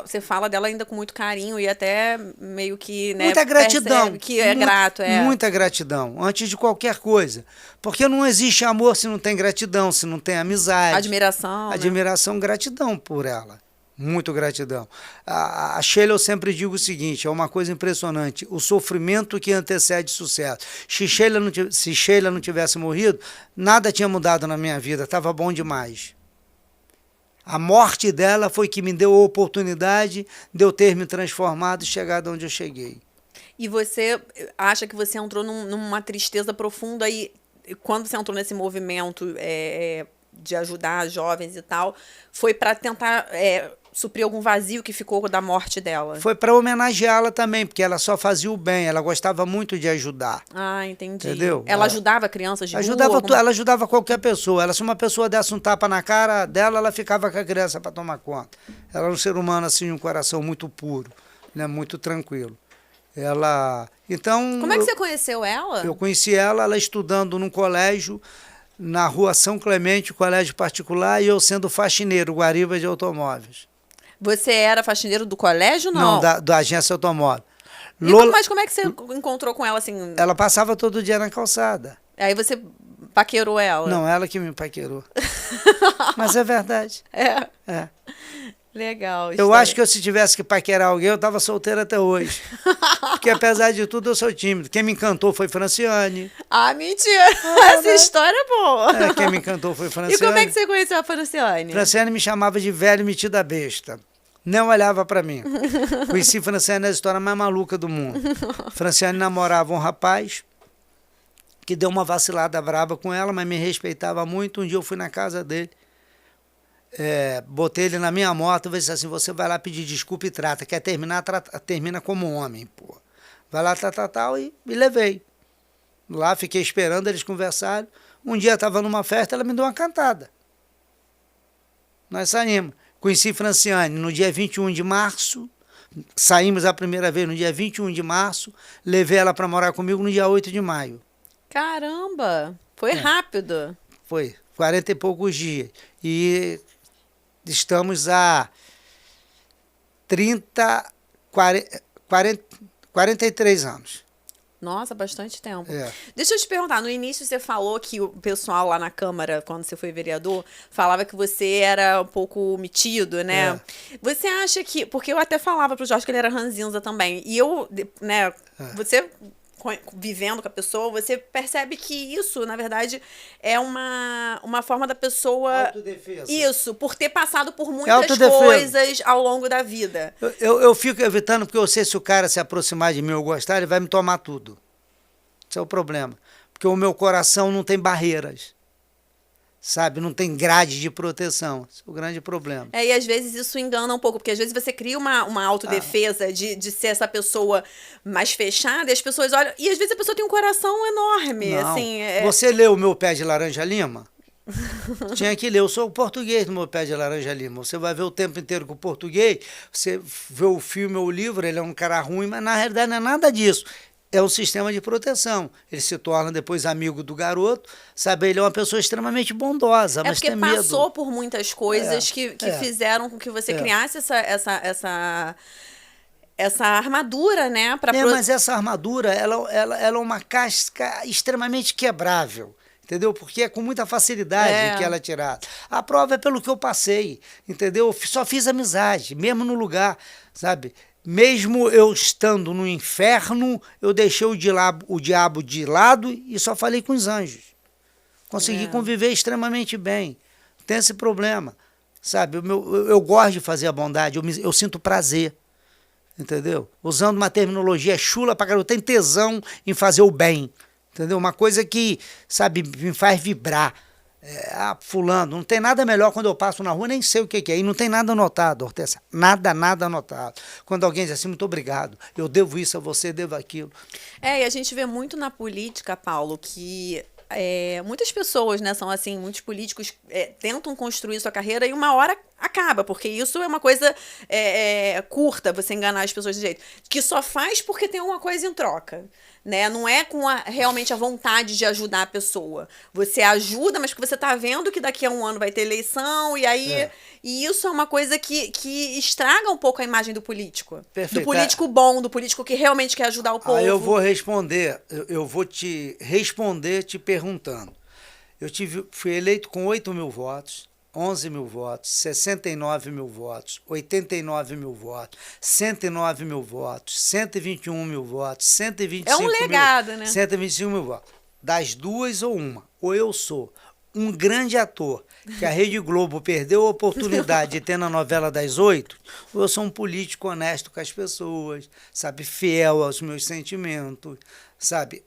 você fala dela ainda com muito carinho e até meio que, né, Muita gratidão. percebe que é grato, Muita gratidão, antes de qualquer coisa. Porque não existe amor se não tem gratidão, se não tem amizade. admiração, né? Admiração, gratidão por ela. Muito gratidão. A Sheila, eu sempre digo o seguinte, é uma coisa impressionante, o sofrimento que antecede sucesso. Se Sheila não tivesse morrido, nada tinha mudado na minha vida, estava bom demais. A morte dela foi que me deu a oportunidade de eu ter me transformado e chegado onde eu cheguei. E você acha que você entrou numa tristeza profunda e quando você entrou nesse movimento de ajudar jovens e tal, foi para tentar suprir algum vazio que ficou da morte dela? Foi para homenageá-la também, porque ela só fazia o bem, ela gostava muito de ajudar. Ah, entendi. Entendeu? Ela ajudava crianças de rua? Ela ajudava qualquer pessoa. Se uma pessoa desse um tapa na cara dela, ela ficava com a criança para tomar conta. Ela era um ser humano assim, um coração muito puro, né, muito tranquilo. Então, como é que você conheceu ela? Eu conheci ela estudando num colégio na rua São Clemente, colégio particular, e eu sendo faxineiro, guariba de automóveis. Você era faxineiro do colégio, não? Não, da agência automóvel. Mas como é que você encontrou com ela assim? Ela passava todo dia na calçada. Aí você paquerou ela? Não, ela que me paquerou. Mas é verdade. É. Legal. Eu acho que se tivesse que paquerar alguém, eu estava solteiro até hoje. Porque apesar de tudo, eu sou tímido. Quem me encantou foi Franciane. Ah, mentira! Essa história é boa. Quem me encantou foi Franciane. E como é que você conheceu a Franciane? Franciane me chamava de velho metido a besta. Não olhava para mim. Conheci Franciane na história mais maluca do mundo. Franciane namorava um rapaz que deu uma vacilada braba com ela, mas me respeitava muito. Um dia eu fui na casa dele, botei ele na minha moto e disse assim, você vai lá pedir desculpa e trata. Quer terminar, termina como um homem, pô. Vai lá, tal, e me levei. Lá fiquei esperando eles conversarem. Um dia estava numa festa, ela me deu uma cantada. Nós saímos. Conheci Franciane no dia 21 de março, saímos a primeira vez no dia 21 de março, levei ela para morar comigo no dia 8 de maio. Caramba, foi rápido. Foi, 40 e poucos dias. E estamos há 43 anos. Nossa, bastante tempo. É. Deixa eu te perguntar, no início você falou que o pessoal lá na Câmara, quando você foi vereador, falava que você era um pouco metido, né? Você acha que... Porque eu até falava pro Jorge que ele era ranzinza também. E eu, né, você vivendo com a pessoa, você percebe que isso, na verdade, é uma forma da pessoa... Autodefesa. Isso, por ter passado por muitas coisas ao longo da vida. Eu fico evitando, porque eu sei se o cara se aproximar de mim ou gostar, ele vai me tomar tudo. Esse é o problema. Porque o meu coração não tem barreiras. Sabe? Não tem grade de proteção. Esse é o grande problema. E às vezes isso engana um pouco, porque às vezes você cria uma autodefesa de ser essa pessoa mais fechada, e as pessoas olham... E às vezes a pessoa tem um coração enorme, Não. assim... Você leu O Meu Pé de Laranja Lima? Tinha que ler. Eu sou o português do Meu Pé de Laranja Lima. Você vai ver o tempo inteiro com o português, você vê o filme ou o livro, ele é um cara ruim, mas na realidade não é nada disso. É um sistema de proteção. Ele se torna depois amigo do garoto, sabe? Ele é uma pessoa extremamente bondosa, mas tem medo. Porque passou por muitas coisas que fizeram com que você criasse essa armadura, né? Mas essa armadura, ela é uma casca extremamente quebrável. Entendeu? Porque é com muita facilidade que ela é tirada. A prova é pelo que eu passei, entendeu? Eu só fiz amizade, mesmo no lugar, sabe? Mesmo eu estando no inferno, eu deixei o diabo de lado e só falei com os anjos. Consegui conviver extremamente bem. Tem esse problema, sabe? Eu gosto de fazer a bondade, eu sinto prazer, entendeu? Usando uma terminologia chula pra caramba, eu tenho tesão em fazer o bem, entendeu? Uma coisa que, sabe, me faz vibrar. Fulano, não tem nada melhor quando eu passo na rua, nem sei o que é, e não tem nada anotado, Hortência, nada anotado. Quando alguém diz assim, muito obrigado, eu devo isso a você, devo aquilo. E a gente vê muito na política, Paulo, que muitas pessoas, né, são assim, muitos políticos tentam construir sua carreira e uma hora acaba, porque isso é uma coisa curta, você enganar as pessoas de jeito, que só faz porque tem alguma coisa em troca. Né? Não é com realmente a vontade de ajudar a pessoa. Você ajuda, mas porque você está vendo que daqui a um ano vai ter eleição, e aí e isso é uma coisa que estraga um pouco a imagem do político. Perfeito. Do político bom, do político que realmente quer ajudar o povo. Eu vou responder, eu vou te responder te perguntando. Fui eleito com 8 mil votos, 11 mil votos, 69 mil votos, 89 mil votos, 109 mil votos, 121 mil votos, 125 mil... É um legado, né? 125 mil votos. Das duas ou uma. Ou eu sou um grande ator, que a Rede Globo perdeu a oportunidade de ter na novela das 8, ou eu sou um político honesto com as pessoas, sabe, fiel aos meus sentimentos, sabe,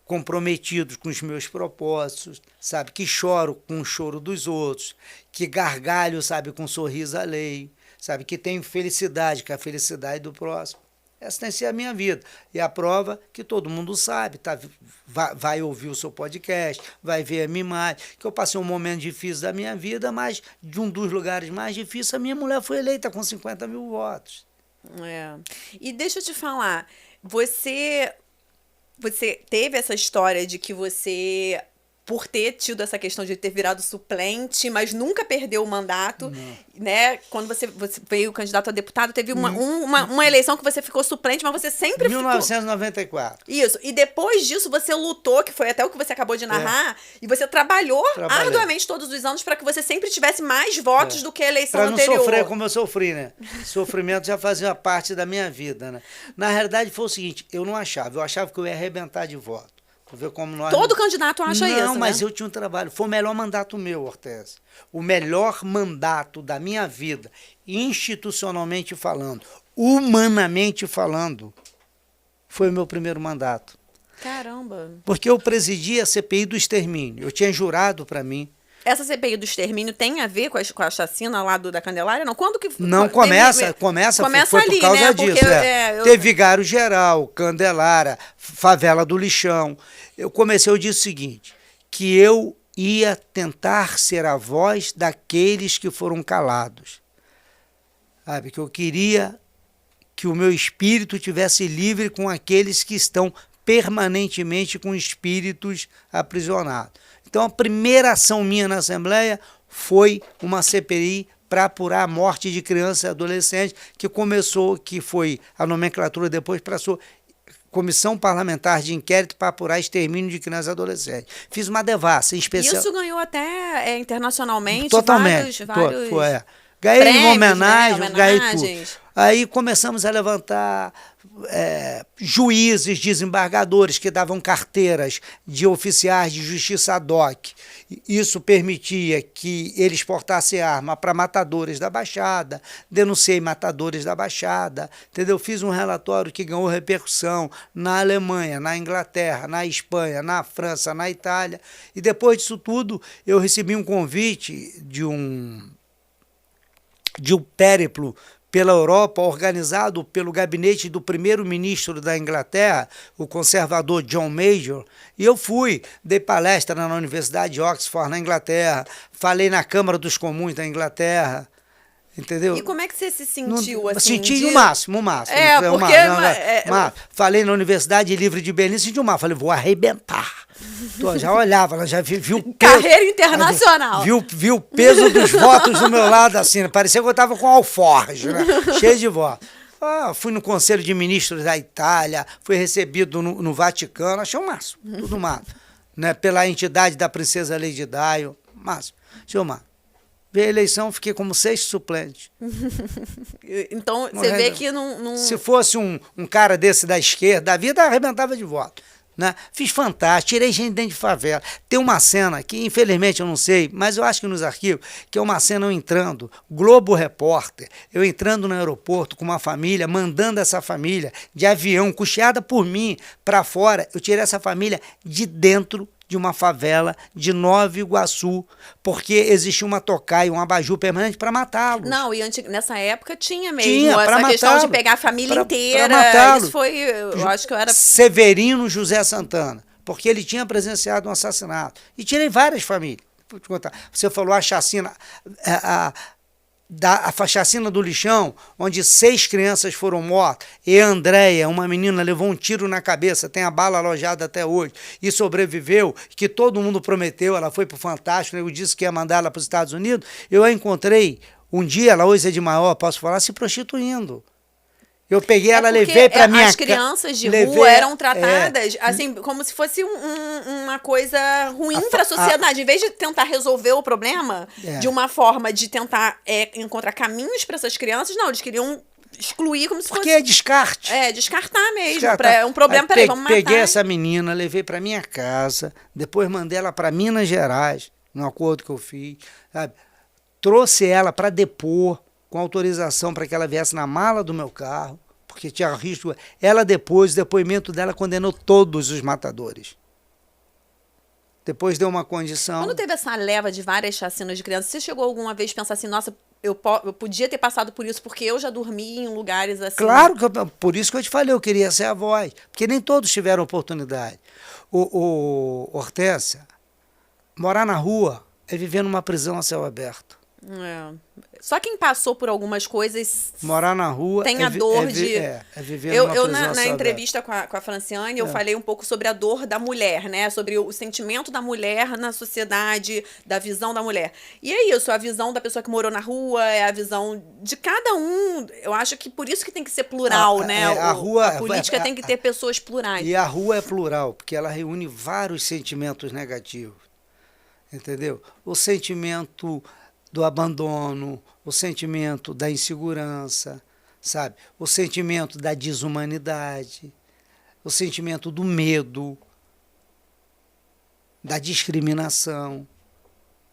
comprometido com os meus propósitos, sabe, que choro com o choro dos outros, que gargalho, sabe, com um sorriso alheio, sabe, que tenho felicidade com a felicidade do próximo. Essa tem que ser a minha vida. E a prova que todo mundo sabe, tá? Vai ouvir o seu podcast, vai ver a minha imagem, que eu passei um momento difícil da minha vida, mas de um dos lugares mais difíceis, a minha mulher foi eleita com 50 mil votos. E deixa eu te falar, você teve essa história de que você, por ter tido essa questão de ter virado suplente, mas nunca perdeu o mandato, né? Quando você veio candidato a deputado, teve uma eleição que você ficou suplente, mas você sempre 1994. Isso. E depois disso você lutou, que foi até o que você acabou de narrar, e você trabalhou arduamente todos os anos para que você sempre tivesse mais votos do que a eleição anterior. Para não sofrer como eu sofri, né? Sofrimento já fazia parte da minha vida, né? Na realidade foi o seguinte, eu achava que eu ia arrebentar de voto. Ver como nós... Todo candidato acha isso, Não, mas né? eu tinha um trabalho. Foi o melhor mandato meu, Hortência. O melhor mandato da minha vida, institucionalmente falando, humanamente falando, foi o meu primeiro mandato. Caramba! Porque eu presidi a CPI do extermínio. Eu tinha jurado para mim. Essa CPI do extermínio tem a ver com a chacina lá da Candelária? Não, quando que... Não, começa foi ali, por causa né? disso. Porque, Teve Vigário Geral, Candelária, Favela do Lixão. Eu disse o seguinte, que eu ia tentar ser a voz daqueles que foram calados. Sabe, que eu queria que o meu espírito tivesse livre com aqueles que estão permanentemente com espíritos aprisionados. Então, a primeira ação minha na Assembleia foi uma CPI para apurar a morte de crianças e adolescentes, que foi a nomenclatura depois passou Comissão Parlamentar de Inquérito para apurar extermínio de crianças e adolescentes. Fiz uma devassa em especial. Isso ganhou até internacionalmente totalmente, vários ganhei prêmios, homenagem, né? ganhei tudo. Aí começamos a levantar juízes, desembargadores que davam carteiras de oficiais de justiça ad hoc. Isso permitia que eles portassem arma para matadores da Baixada, denunciei matadores da Baixada, entendeu? Fiz um relatório que ganhou repercussão na Alemanha, na Inglaterra, na Espanha, na França, na Itália. E depois disso tudo, eu recebi um convite de um périplo pela Europa, organizado pelo gabinete do primeiro-ministro da Inglaterra, o conservador John Major, e eu fui, dei palestra na Universidade de Oxford, na Inglaterra, falei na Câmara dos Comuns da Inglaterra, entendeu? E como é que você se sentiu assim? Senti o máximo. Falei na Universidade Livre de Berlim, senti o máximo, falei, vou arrebentar. Já olhava, ela já viu o peso. Carreira internacional. Viu o peso dos votos do meu lado, assim, parecia que eu estava com alforje, né? Cheio de votos. Fui no Conselho de Ministros da Itália, fui recebido no Vaticano, achei o máximo, tudo máximo. Né? Pela entidade da princesa Lady Di, máximo, achei o máximo. Veio a eleição, fiquei como 6º suplente. Então, você vê que não... Se fosse um cara desse da esquerda, a vida arrebentava de voto. né? Fiz fantástico, tirei gente dentro de favela. Tem uma cena que, infelizmente, eu não sei, mas eu acho que nos arquivos, que é uma cena eu entrando, Globo Repórter, eu entrando no aeroporto com uma família, mandando essa família de avião, custeada por mim, para fora. Eu tirei essa família de dentro de uma favela de Nova Iguaçu, porque existia uma tocaia, um abajur permanente para matá-los. Não, e nessa época tinha mesmo Tinha, essa questão de pegar a família inteira. Pra matá-los. Isso foi, eu acho que eu era... Severino José Santana, porque ele tinha presenciado um assassinato. E tirei várias famílias. Vou te contar. Você falou a chacina... a chacina do Lixão, onde 6 crianças foram mortas, e a Andréia, uma menina, levou um tiro na cabeça, tem a bala alojada até hoje, e sobreviveu, que todo mundo prometeu, ela foi pro Fantástico, eu disse que ia mandar ela para os Estados Unidos, eu a encontrei um dia, ela hoje é de maior, posso falar, se prostituindo. Eu peguei ela, levei para minha casa. As crianças de rua eram tratadas assim, como se fosse uma coisa ruim para a sociedade. Em vez de tentar resolver o problema de uma forma de tentar encontrar caminhos para essas crianças, não, eles queriam excluir como se fosse... Porque é descarte. Descartar mesmo. É um problema, peraí, vamos matar. Peguei essa menina, levei para minha casa, depois mandei ela para Minas Gerais, num acordo que eu fiz, sabe? Trouxe ela para depor, com autorização para que ela viesse na mala do meu carro, porque tinha risco. Ela depois, o depoimento dela condenou todos os matadores. Depois deu uma condição... Quando teve essa leva de várias chacinas de crianças, você chegou alguma vez a pensar assim, nossa, eu podia ter passado por isso, porque eu já dormi em lugares assim... Claro, por isso que eu te falei, eu queria ser a voz, porque nem todos tiveram oportunidade. Hortência, morar na rua é viver numa prisão a céu aberto. Só quem passou por algumas coisas... Morar na rua tem a dor de... viver numa prisão a céu na entrevista com a Franciane, eu falei um pouco sobre a dor da mulher, né? Sobre o sentimento da mulher na sociedade, da visão da mulher. E é isso, a visão da pessoa que morou na rua, é a visão de cada um. Eu acho que por isso que tem que ser plural, né? A política tem que ter pessoas plurais. E a rua é plural, porque ela reúne vários sentimentos negativos. Entendeu? O sentimento do abandono, o sentimento da insegurança, sabe? O sentimento da desumanidade, o sentimento do medo, da discriminação,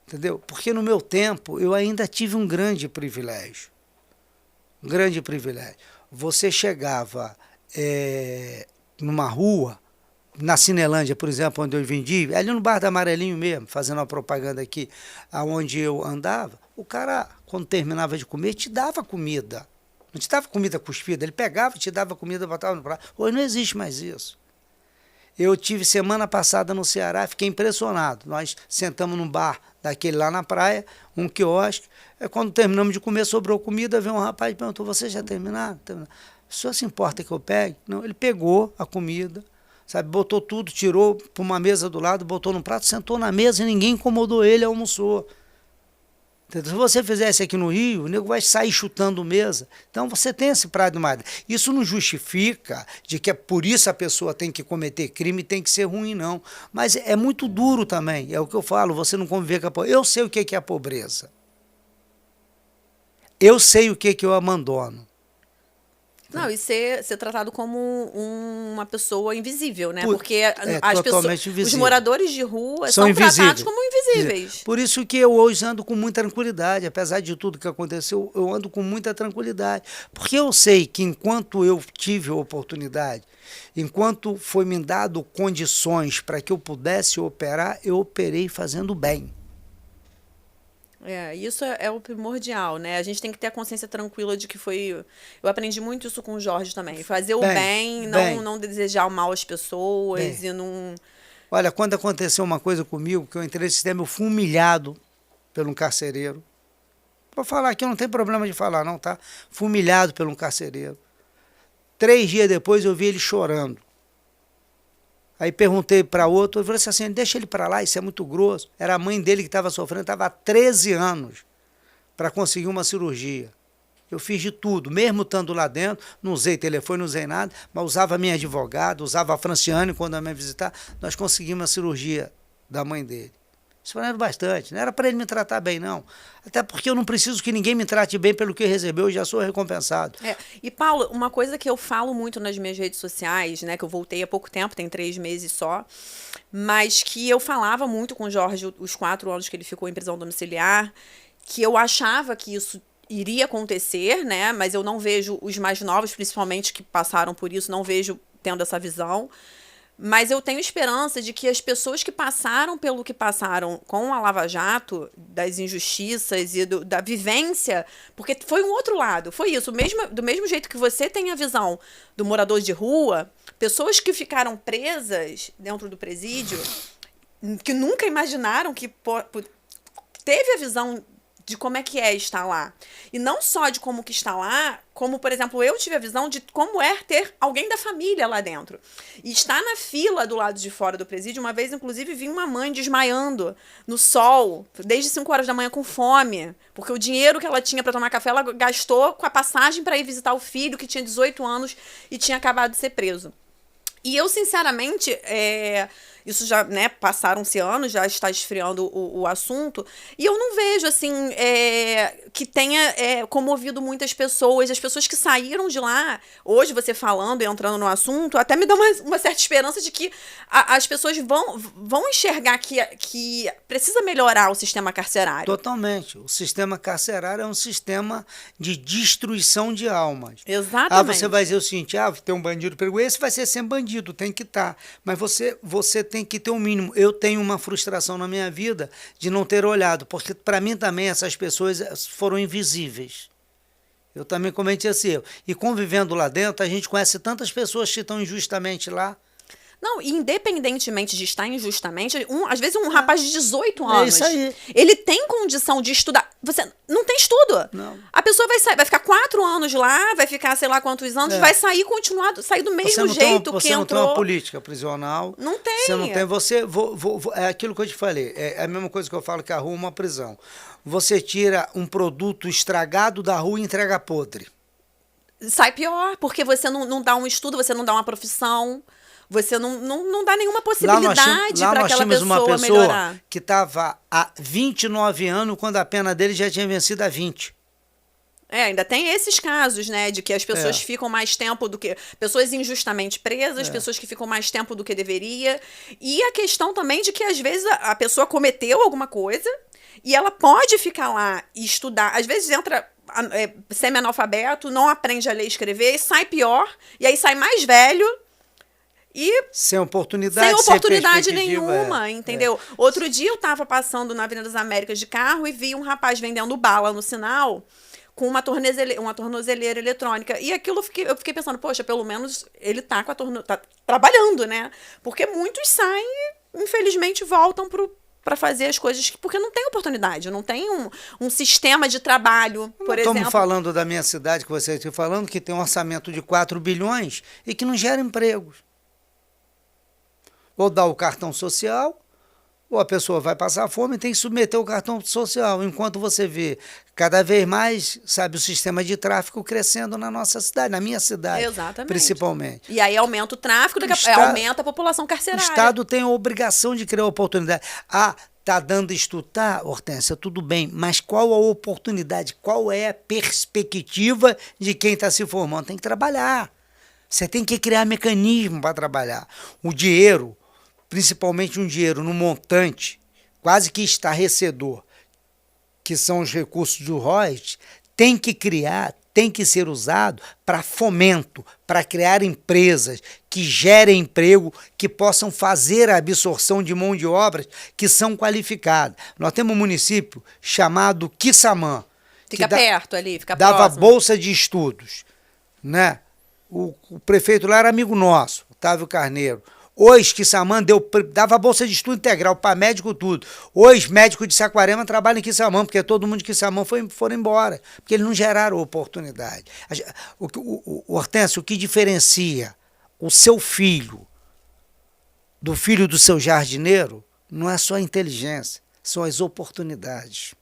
entendeu? Porque no meu tempo eu ainda tive um grande privilégio. Um grande privilégio. Você chegava numa rua, na Cinelândia, por exemplo, onde eu vendi, ali no Bar do Amarelinho mesmo, fazendo uma propaganda aqui, aonde eu andava, o cara, quando terminava de comer, te dava comida. Não te dava comida cuspida, ele pegava, te dava comida, botava no prato. Hoje não existe mais isso. Eu tive semana passada no Ceará, fiquei impressionado. Nós sentamos num bar daquele lá na praia, um quiosque, quando terminamos de comer, sobrou comida, veio um rapaz e perguntou, você já terminaram? O senhor se importa que eu pegue? Não, ele pegou a comida, sabe, botou tudo, tirou para uma mesa do lado, botou no prato, sentou na mesa e ninguém incomodou ele, almoçou. Entendeu? Se você fizesse aqui no Rio, o nego vai sair chutando mesa. Então você tem esse prato de madre. Isso não justifica de que é por isso a pessoa tem que cometer crime e tem que ser ruim, não. Mas é muito duro também, é o que eu falo, você não conviver com a pobreza. Eu sei o que é a pobreza. Eu sei o que eu abandono. Não, e ser tratado como uma pessoa invisível, né? Porque as pessoas, os moradores de rua são tratados como invisíveis. Por isso que eu hoje ando com muita tranquilidade, apesar de tudo que aconteceu, eu ando com muita tranquilidade. Porque eu sei que enquanto eu tive a oportunidade, enquanto foi me dado condições para que eu pudesse operar, eu operei fazendo bem. Isso é o primordial, né? A gente tem que ter a consciência tranquila de que foi... Eu aprendi muito isso com o Jorge também. Fazer o bem, não desejar o mal às pessoas e não... Olha, quando aconteceu uma coisa comigo, que eu entrei no sistema, eu fui humilhado por um carcereiro. Vou falar aqui, não tem problema de falar não, tá? Fui humilhado por um carcereiro. 3 dias depois eu vi ele chorando. Aí perguntei para outro, ele falou assim, deixa ele para lá, isso é muito grosso. Era a mãe dele que estava sofrendo, estava há 13 anos para conseguir uma cirurgia. Eu fiz de tudo, mesmo estando lá dentro, não usei telefone, não usei nada, mas usava a minha advogada, usava a Franciane quando ia me visitar, nós conseguimos a cirurgia da mãe dele. Esperando bastante. Não era para ele me tratar bem, não. Até porque eu não preciso que ninguém me trate bem pelo que recebeu, eu já sou recompensado. E, Paulo, uma coisa que eu falo muito nas minhas redes sociais, né, que eu voltei há pouco tempo, tem 3 meses só, mas que eu falava muito com o Jorge os 4 anos que ele ficou em prisão domiciliar, que eu achava que isso iria acontecer, né, mas eu não vejo os mais novos, principalmente que passaram por isso, não vejo tendo essa visão. Mas eu tenho esperança de que as pessoas que passaram pelo que passaram com a Lava Jato, das injustiças e da vivência, porque foi um outro lado, foi isso. Do mesmo jeito que você tem a visão do morador de rua, pessoas que ficaram presas dentro do presídio, que nunca imaginaram que teve a visão de como é que é estar lá. E não só de como que está lá, como, por exemplo, eu tive a visão de como é ter alguém da família lá dentro. E estar na fila do lado de fora do presídio, uma vez, inclusive, vi uma mãe desmaiando no sol, desde 5 horas da manhã com fome, porque o dinheiro que ela tinha para tomar café, ela gastou com a passagem para ir visitar o filho, que tinha 18 anos e tinha acabado de ser preso. E eu, sinceramente, isso já, né, passaram-se anos, já está esfriando o assunto, e eu não vejo, assim, que tenha comovido muitas pessoas. As pessoas que saíram de lá, hoje você falando e entrando no assunto, até me dá uma certa esperança de que as pessoas vão enxergar que precisa melhorar o sistema carcerário. Totalmente. O sistema carcerário é um sistema de destruição de almas. Exatamente. Você vai dizer o seguinte, tem um bandido perigoso, esse vai ser sempre bandido, tem que estar. Mas você tem que ter um mínimo. Eu tenho uma frustração na minha vida de não ter olhado, porque para mim também essas pessoas foram invisíveis. Eu também cometi esse erro. E convivendo lá dentro, a gente conhece tantas pessoas que estão injustamente lá. Não, independentemente de estar injustamente, às vezes um rapaz de 18 anos, isso aí. Ele tem condição de estudar. Você não tem estudo. Não. A pessoa vai ficar 4 anos lá, vai ficar sei lá quantos anos, vai sair do mesmo jeito que entrou. Você não tem uma política prisional. Não tem. Você não tem. É aquilo que eu te falei. É a mesma coisa que eu falo que a rua é uma prisão. Você tira um produto estragado da rua e entrega podre. Sai pior, porque você não dá um estudo, você não dá uma profissão. Você não dá nenhuma possibilidade para aquela pessoa melhorar. Que estava há 29 anos, quando a pena dele já tinha vencido há 20. Ainda tem esses casos, né, de que as pessoas ficam mais tempo do que... Pessoas injustamente presas, pessoas que ficam mais tempo do que deveria. E a questão também de que, às vezes, a pessoa cometeu alguma coisa e ela pode ficar lá e estudar. Às vezes entra semi-analfabeto, não aprende a ler e escrever, e sai pior, e aí sai mais velho. E sem oportunidade nenhuma, entendeu? Outro dia eu tava passando na Avenida das Américas de carro e vi um rapaz vendendo bala no sinal com uma tornozeleira eletrônica. E aquilo eu fiquei pensando, poxa, pelo menos ele tá trabalhando, né? Porque muitos saem e, infelizmente, voltam para fazer as coisas porque não tem oportunidade, não tem um sistema de trabalho, por exemplo. Estamos falando da minha cidade, que você está falando, que tem um orçamento de 4 bilhões e que não gera empregos. Ou dá o cartão social, ou a pessoa vai passar fome e tem que submeter o cartão social. Enquanto você vê cada vez mais, sabe, o sistema de tráfico crescendo na nossa cidade, na minha cidade. Exatamente. Principalmente. E aí aumenta o tráfico, aumenta a população carcerária. O Estado tem a obrigação de criar oportunidade. Tá dando estudar, Hortência, tudo bem, mas qual a oportunidade, qual é a perspectiva de quem está se formando? Tem que trabalhar. Você tem que criar mecanismo para trabalhar. O dinheiro, principalmente um dinheiro no montante, quase que estarrecedor, que são os recursos do royalties, tem que ser usado para fomento, para criar empresas que gerem emprego, que possam fazer a absorção de mão de obras que são qualificadas. Nós temos um município chamado Quissamã. Fica perto ali, fica dava próximo. bolsa de estudos, né? O prefeito lá era amigo nosso, Otávio Carneiro. Hoje, Quissamã dava bolsa de estudo integral para médico tudo. Hoje, médico de Saquarema trabalha em Quissamã, porque todo mundo de Quissamã foram embora, porque eles não geraram oportunidade. Hortência, o que diferencia o seu filho do filho do seu jardineiro não é só a inteligência, são as oportunidades.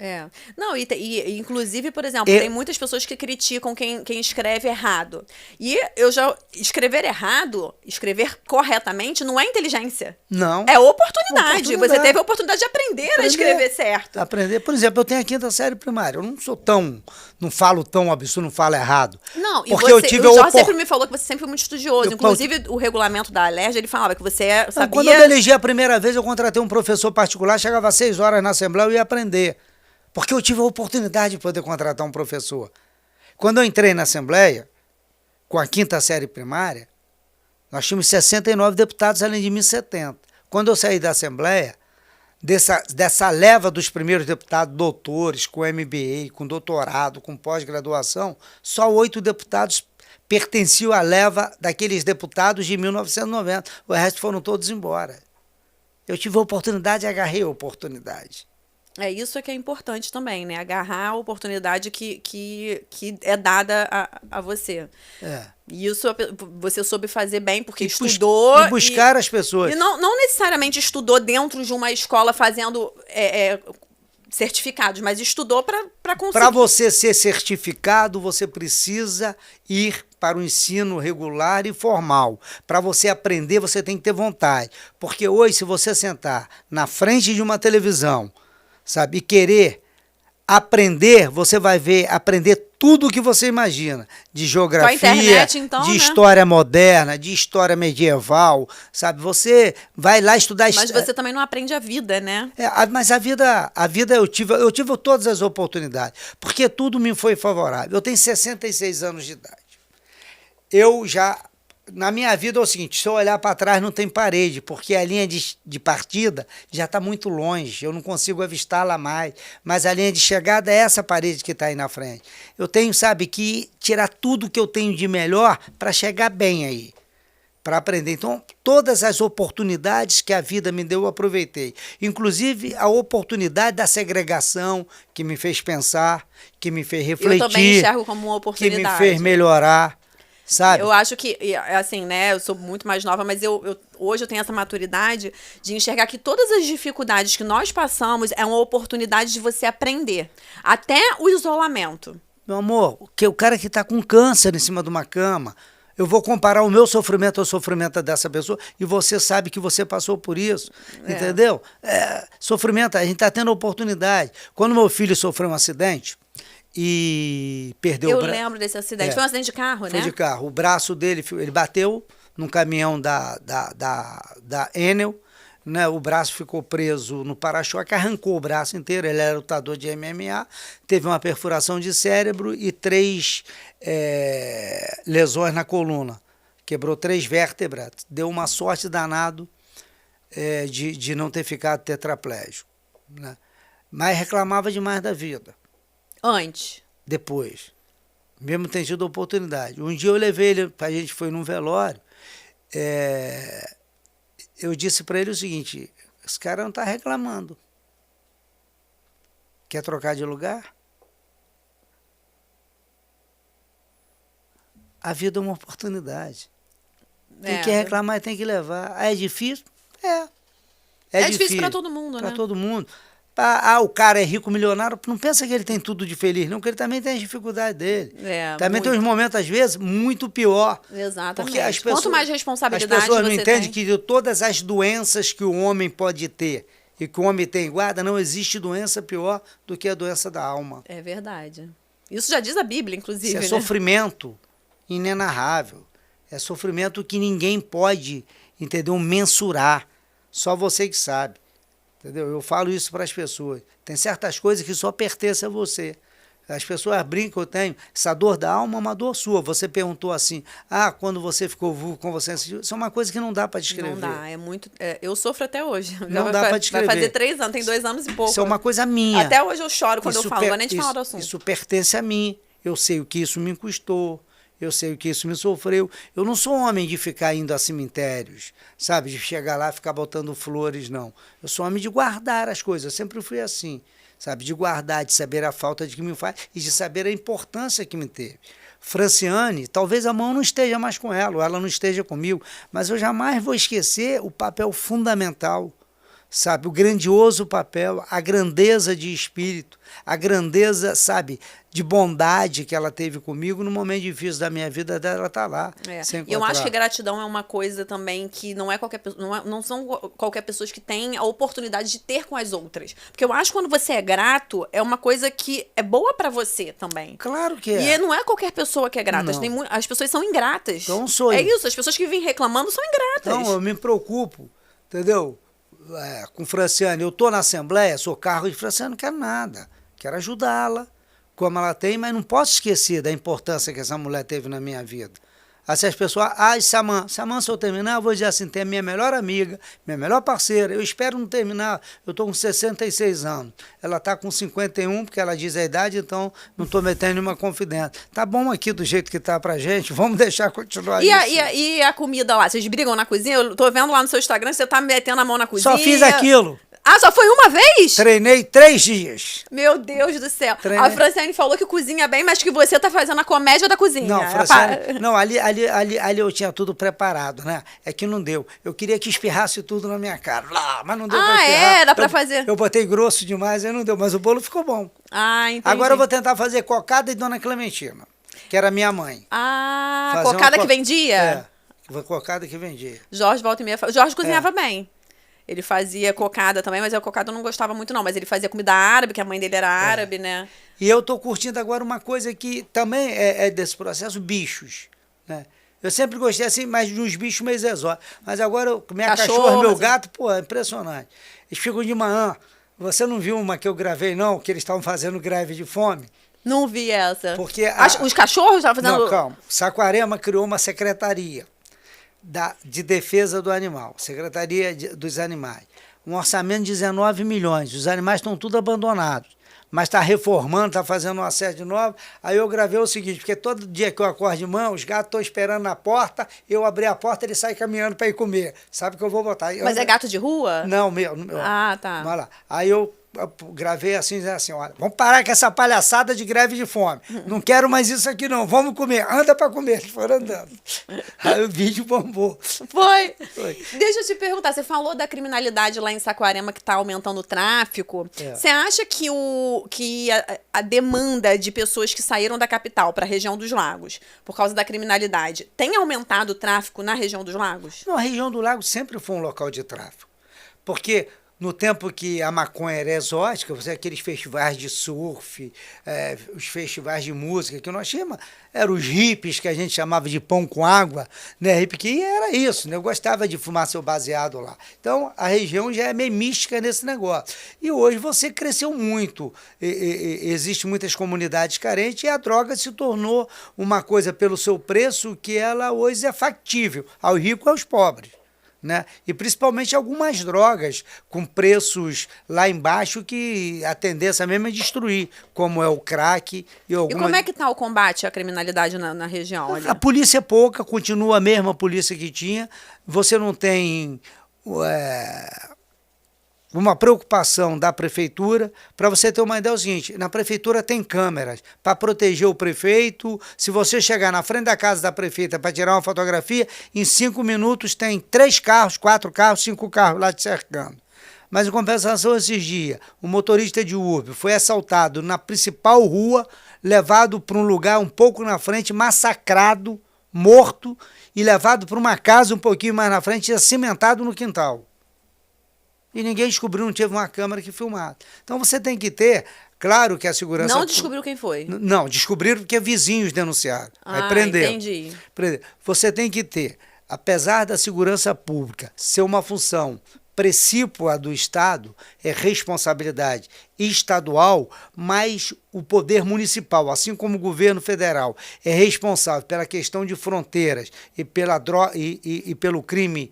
É. Não, inclusive, por exemplo, tem muitas pessoas que criticam quem escreve errado. E eu já. Escrever corretamente não é inteligência. Não. É oportunidade. Você teve a oportunidade de aprender a escrever certo. Aprender. Por exemplo, eu tenho a 5ª série primária. Eu não falo tão absurdo, não falo errado. Não, porque o Jorge sempre me falou que você sempre foi muito estudioso. Inclusive, o regulamento da Alerj, ele falava que você sabia... Quando eu elegi a primeira vez, eu contratei um professor particular, chegava às 6 horas na Assembleia, eu ia aprender. Porque eu tive a oportunidade de poder contratar um professor. Quando eu entrei na Assembleia, com a 5ª série primária, nós tínhamos 69 deputados, além de mim, 70. Quando eu saí da Assembleia, dessa leva dos primeiros deputados doutores, com MBA, com doutorado, com pós-graduação, só 8 deputados pertenciam à leva daqueles deputados de 1990. O resto foram todos embora. Eu tive a oportunidade e agarrei a oportunidade. É isso que é importante também, né? Agarrar a oportunidade que é dada a você. E isso você soube fazer bem, porque estudou. E buscar as pessoas. E não necessariamente estudou dentro de uma escola fazendo certificados, mas estudou para conseguir. Para você ser certificado, você precisa ir para o ensino regular e formal. Para você aprender, você tem que ter vontade. Porque hoje, se você sentar na frente de uma televisão, sabe, e querer aprender, você vai aprender tudo o que você imagina, de geografia, internet, então, de né? História moderna, de história medieval, sabe, você vai lá estudar... Mas você também não aprende a vida, né? Mas a vida eu tive todas as oportunidades, porque tudo me foi favorável. Eu tenho 66 anos de idade. Na minha vida é o seguinte, se eu olhar para trás não tem parede, porque a linha de partida já está muito longe, eu não consigo avistá-la mais, mas a linha de chegada é essa parede que está aí na frente. Eu tenho, sabe, que tirar tudo que eu tenho de melhor para chegar bem aí, para aprender. Então, todas as oportunidades que a vida me deu, eu aproveitei. Inclusive, a oportunidade da segregação, que me fez pensar, que me fez refletir, eu também enxergo como uma oportunidade. Que me fez melhorar. Sabe? Eu acho que, assim, né, eu sou muito mais nova, mas hoje eu tenho essa maturidade de enxergar que todas as dificuldades que nós passamos é uma oportunidade de você aprender. Até o isolamento. Meu amor, o cara que está com câncer em cima de uma cama, eu vou comparar o meu sofrimento ao sofrimento dessa pessoa e você sabe que você passou por isso, entendeu? Sofrimento, a gente está tendo oportunidade. Quando meu filho sofreu um acidente, e perdeu o braço. Eu lembro desse acidente. Foi um acidente de carro, né? Foi de carro. O braço dele, ele bateu num caminhão da Enel, né? O braço ficou preso no para-choque, arrancou o braço inteiro. Ele era lutador de MMA, teve uma perfuração de cérebro e 3 lesões na coluna. Quebrou 3 vértebras. Deu uma sorte danado de não ter ficado tetraplégico, né? Mas reclamava demais da vida. Antes. Depois. Mesmo tendo tido oportunidade. Um dia eu levei ele, a gente foi num velório, eu disse para ele o seguinte, esse cara não está reclamando. Quer trocar de lugar? A vida é uma oportunidade. Tem que reclamar e tem que levar. É difícil? É difícil para todo mundo, né? Para todo mundo. O cara é rico, milionário, não pensa que ele tem tudo de feliz, não, porque ele também tem as dificuldades dele. Também tem uns momentos, às vezes, muito pior. Exatamente. Porque as pessoas, quanto mais responsabilidade as pessoas não você entendem tem. que de todas as doenças que o homem pode ter e que o homem tem em guarda, não existe doença pior do que a doença da alma. É verdade. Isso já diz a Bíblia, inclusive. Isso é né? sofrimento inenarrável. É sofrimento que ninguém pode, entendeu, mensurar. Só você que sabe. Entendeu? Eu falo isso para as pessoas. Tem certas coisas que só pertencem a você. As pessoas brincam, eu tenho. Essa dor da alma é uma dor sua. Você perguntou assim, quando você ficou vivo, com você assistiu. Isso é uma coisa que não dá para descrever. Não dá, é muito... eu sofro até hoje. Não dá para descrever. Vai fazer 3 anos, tem 2 anos e pouco. Isso é uma coisa minha. Até hoje eu choro quando eu falo, não vou nem te falar do assunto. Isso pertence a mim. Eu sei o que isso me custou. Eu sei o que isso me sofreu. Eu não sou homem de ficar indo a cemitérios, sabe? De chegar lá e ficar botando flores, não. Eu sou homem de guardar as coisas. Eu sempre fui assim, sabe? De guardar, de saber a falta de que me faz e de saber a importância que me teve. Franciane, talvez a mão não esteja mais com ela, ou ela não esteja comigo, mas eu jamais vou esquecer o papel fundamental, sabe, o grandioso papel, a grandeza de espírito, a grandeza, sabe, de bondade que ela teve comigo no momento difícil da minha vida dela estar lá. E eu acho que gratidão é uma coisa também que não é qualquer não são qualquer pessoas que têm a oportunidade de ter com as outras. Porque eu acho que quando você é grato, é uma coisa que é boa pra você também. Claro que é. E não é qualquer pessoa que é grata. As pessoas são ingratas. Então sou eu. É isso, as pessoas que vivem reclamando são ingratas. Não, eu me preocupo, entendeu? Com Franciane, eu tô na Assembleia, sou cargo de Franciane, não quero nada. Quero ajudá-la, como ela tem, mas não posso esquecer da importância que essa mulher teve na minha vida. Assim, as pessoas, Saman, se eu terminar, eu vou dizer assim, tem a minha melhor amiga, minha melhor parceira, eu espero não terminar, eu estou com 66 anos, ela está com 51, porque ela diz a idade, então não estou metendo nenhuma confidência. Tá bom aqui do jeito que tá pra gente, vamos deixar continuar isso. E a comida lá, vocês brigam na cozinha? Eu tô vendo lá no seu Instagram que você tá metendo a mão na cozinha. Só fiz aquilo. Ah, só foi uma vez? Treinei 3 dias. Meu Deus do céu. Treinei. A Franciane falou que cozinha bem, mas que você tá fazendo a comédia da cozinha. Não, Franciane, não, ali eu tinha tudo preparado, né? É que não deu. Eu queria que espirrasse tudo na minha cara. Mas não deu pra espirrar. Dá pra fazer. Eu botei grosso demais e não deu, mas o bolo ficou bom. Entendi. Agora eu vou tentar fazer cocada e Dona Clementina, que era minha mãe. Cocada que vendia? Cocada que vendia. Jorge volta e meia. Jorge cozinhava bem. Ele fazia cocada também, mas a cocada eu não gostava muito não. Mas ele fazia comida árabe, que a mãe dele era árabe, né? E eu tô curtindo agora uma coisa que também é desse processo, bichos, né? Eu sempre gostei assim, mas de uns bichos meio exóticos. Mas agora, minha cachorra, meu gato, pô, é impressionante. Eles ficam de manhã. Você não viu uma que eu gravei, não? Que eles estavam fazendo greve de fome? Não vi essa. Porque os cachorros estavam fazendo... Não, calma. Saquarema criou uma secretaria de defesa do animal, Secretaria dos Animais. Um orçamento de 19 milhões. Os animais estão tudo abandonados. Mas está reformando, está fazendo uma série de novos. Aí eu gravei o seguinte, porque todo dia que eu acordo de manhã, os gatos estão esperando na porta, eu abri a porta, ele sai caminhando para ir comer. Sabe que eu vou botar. Mas é gato de rua? Não, meu. Tá. Vai lá. Aí eu gravei assim, dizendo assim, olha, vamos parar com essa palhaçada de greve de fome. Não quero mais isso aqui não, vamos comer, anda para comer. Eles foram andando. Aí o vídeo bombou. Foi. Deixa eu te perguntar, você falou da criminalidade lá em Saquarema que está aumentando o tráfico. Você acha que, a demanda de pessoas que saíram da capital para a região dos lagos, por causa da criminalidade, tem aumentado o tráfico na região dos lagos? Não, a região do lago sempre foi um local de tráfico. Porque no tempo que a maconha era exótica, você aqueles festivais de surf, os festivais de música que nós tínhamos, eram os hippies que a gente chamava de pão com água, né? Hippie que era isso, né? Eu gostava de fumar seu baseado lá. Então, a região já é meio mística nesse negócio. E hoje você cresceu muito, existem muitas comunidades carentes e a droga se tornou uma coisa pelo seu preço que ela hoje é factível, ao rico e aos pobres. Né? E principalmente algumas drogas com preços lá embaixo que a tendência mesmo é destruir, como é o crack. E como é que está o combate à criminalidade na região? Ali? A polícia é pouca, continua a mesma polícia que tinha. Você não tem uma preocupação da prefeitura. Para você ter uma ideia, é o seguinte, na prefeitura tem câmeras para proteger o prefeito. Se você chegar na frente da casa da prefeita para tirar uma fotografia, em 5 minutos tem 3 carros, 4 carros, 5 carros lá te cercando. Mas em compensação, esses dias, o motorista de Uber foi assaltado na principal rua, levado para um lugar um pouco na frente, massacrado, morto, e levado para uma casa um pouquinho mais na frente, cimentado no quintal. E ninguém descobriu, não teve uma câmera que filmasse. Então você tem que ter, claro que a segurança... Não descobriu quem foi? Não, descobriram porque vizinhos denunciaram. Aí prenderam. Entendi. Você tem que ter, apesar da segurança pública ser uma função precípua do Estado, é responsabilidade estadual, mas o poder municipal, assim como o governo federal, é responsável pela questão de fronteiras e, e pelo crime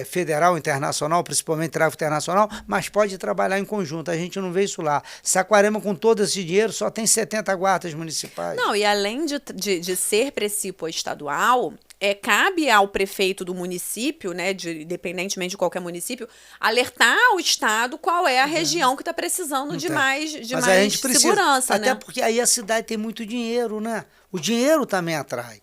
federal, internacional, principalmente tráfico internacional, mas pode trabalhar em conjunto. A gente não vê isso lá. Saquarema, com todo esse dinheiro, só tem 70 guardas municipais. Não, e além de ser precípua estadual... cabe ao prefeito do município, né, independentemente de qualquer município, alertar ao Estado qual é a região que está precisando de mais segurança. Até porque aí a cidade tem muito dinheiro, né? O dinheiro também atrai.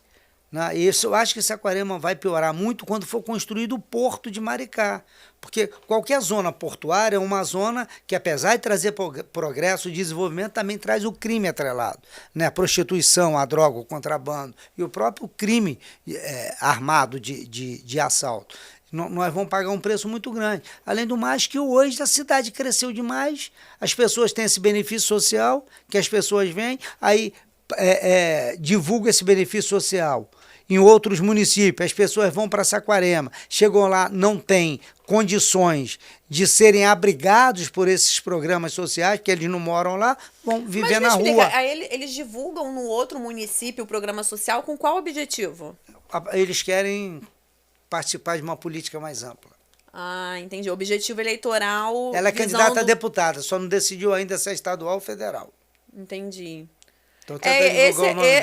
Né? E isso, eu acho que Saquarema vai piorar muito quando for construído o Porto de Maricá. Porque qualquer zona portuária é uma zona que, apesar de trazer progresso e desenvolvimento, também traz o crime atrelado, né? A prostituição, a droga, o contrabando e o próprio crime armado de assalto. Nós vamos pagar um preço muito grande. Além do mais, que hoje a cidade cresceu demais, as pessoas têm esse benefício social, que as pessoas vêm, aí divulga esse benefício social em outros municípios, as pessoas vão para Saquarema, chegam lá, não tem condições de serem abrigados por esses programas sociais, que eles não moram lá, vão viver na rua. Aí eles divulgam no outro município o programa social com qual objetivo? Eles querem participar de uma política mais ampla. Ah, entendi. Objetivo eleitoral... Ela é candidata a deputada, só não decidiu ainda se é estadual ou federal. Entendi. Então,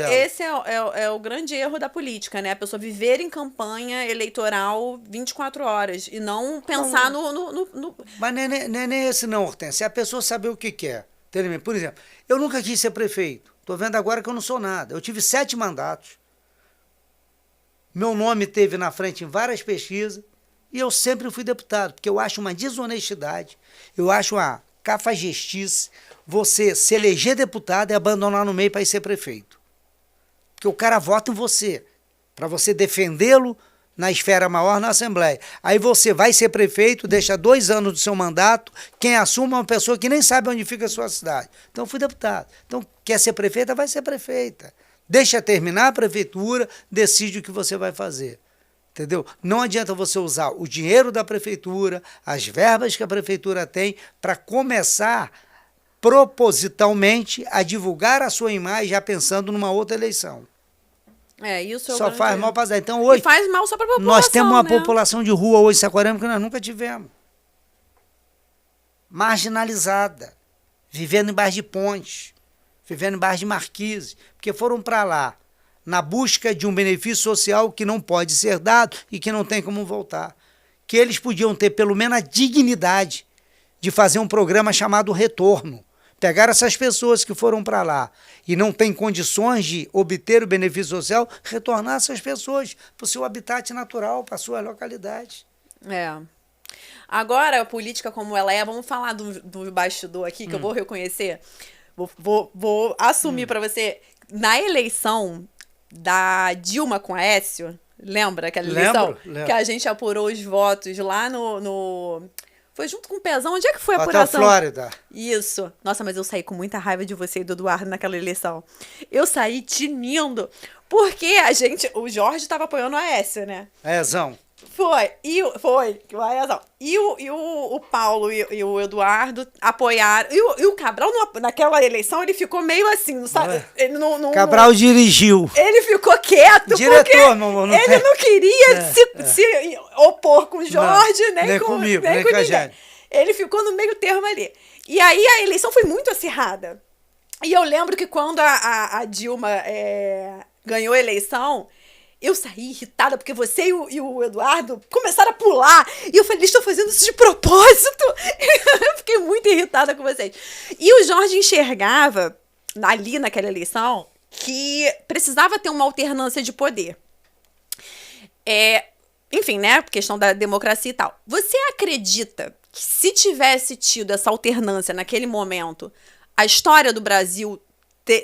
esse é o grande erro da política, né? A pessoa viver em campanha eleitoral 24 horas e não pensar no... Mas não é nem esse não, Hortência. É a pessoa saber o que quer. Por exemplo, eu nunca quis ser prefeito. Estou vendo agora que eu não sou nada. Eu tive 7 mandatos. Meu nome teve na frente em várias pesquisas e eu sempre fui deputado, porque eu acho uma desonestidade, eu acho uma cafajestice você se eleger deputado e abandonar no meio para ir ser prefeito. Porque o cara vota em você, para você defendê-lo na esfera maior, na Assembleia. Aí você vai ser prefeito, deixa 2 anos do seu mandato, quem assume é uma pessoa que nem sabe onde fica a sua cidade. Então eu fui deputado. Então quer ser prefeita, vai ser prefeita. Deixa terminar a prefeitura, decide o que você vai fazer. Entendeu? Não adianta você usar o dinheiro da prefeitura, as verbas que a prefeitura tem, para começar propositalmente a divulgar a sua imagem já pensando numa outra eleição. Isso só faz mal para... Então hoje... E faz mal só para a população, nós temos uma população de rua hoje em Saquarema que nós nunca tivemos. Marginalizada. Vivendo em bairro de pontes. Vivendo em bairro de marquises. Porque foram para lá na busca de um benefício social que não pode ser dado e que não tem como voltar. Que eles podiam ter pelo menos a dignidade de fazer um programa chamado Retorno. Pegar essas pessoas que foram para lá e não têm condições de obter o benefício social, retornar essas pessoas para o seu habitat natural, para a sua localidade. Agora, a política como ela é, vamos falar do bastidor aqui, que eu vou reconhecer. Vou assumir para você. Na eleição da Dilma com Aécio, lembra aquela eleição? Lembro. Que a gente apurou os votos lá no... Foi junto com o Pezão. Onde é que foi a apuração? Até Flórida. Isso. Nossa, mas eu saí com muita raiva de você e do Eduardo naquela eleição. Eu saí tinindo, porque o Jorge estava apoiando o Aécio, né? Aézão. Foi. O Aézão. E o Paulo e o Eduardo apoiaram. E o Cabral, naquela eleição, ele ficou meio assim, não sabe? Ele Cabral dirigiu. Ele ficou quieto, diretor, porque ele não queria se opor com o Jorge, nem comigo, nem com ninguém. gente. Ele ficou no meio termo ali. E aí a eleição foi muito acirrada. E eu lembro que quando a Dilma ganhou a eleição, eu saí irritada, porque você e o Eduardo começaram a pular. E eu falei, eles estão fazendo isso de propósito. Eu fiquei muito irritada com vocês. E o Jorge enxergava, ali naquela eleição, que precisava ter uma alternância de poder. Enfim, né? Questão da democracia e tal. Você acredita que se tivesse tido essa alternância naquele momento, a história do Brasil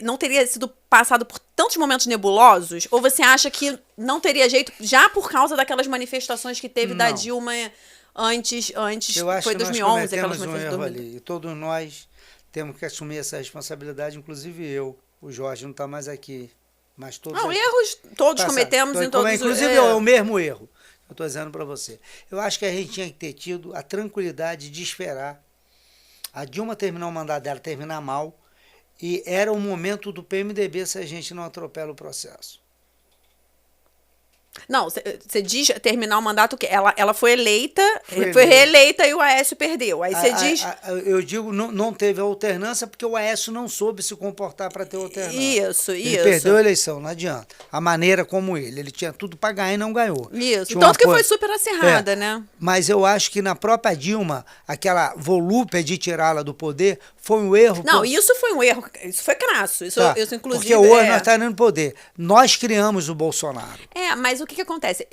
não teria sido passado por tantos momentos nebulosos? Ou você acha que não teria jeito, já por causa daquelas manifestações que teve da Dilma antes eu acho foi que 2011, nós aquelas cometemos um erro manifestações? ali. E todos nós temos que assumir essa responsabilidade, inclusive eu. O Jorge não está mais aqui. Mas todos erros todos cometemos em todos os... Inclusive é o mesmo erro. Eu estou dizendo para você. Eu acho que a gente tinha que ter tido a tranquilidade de esperar a Dilma terminar o mandato dela, terminar mal, e era o momento do PMDB se a gente não atropela o processo. Não, você diz terminar o mandato que ela foi eleita, foi reeleita e o Aécio perdeu. Aí você diz... Eu digo, não teve alternância porque o Aécio não soube se comportar para ter alternância. Isso. Ele perdeu a eleição, não adianta. A maneira como ele tinha tudo para ganhar e não ganhou. Isso, tanto que foi super acirrada, né? Mas eu acho que na própria Dilma, aquela volúpia de tirá-la do poder foi um erro. Não, isso foi um erro, isso foi crasso. Isso inclusive... Porque hoje nós estamos no poder. Nós criamos o Bolsonaro. Mas o que acontece?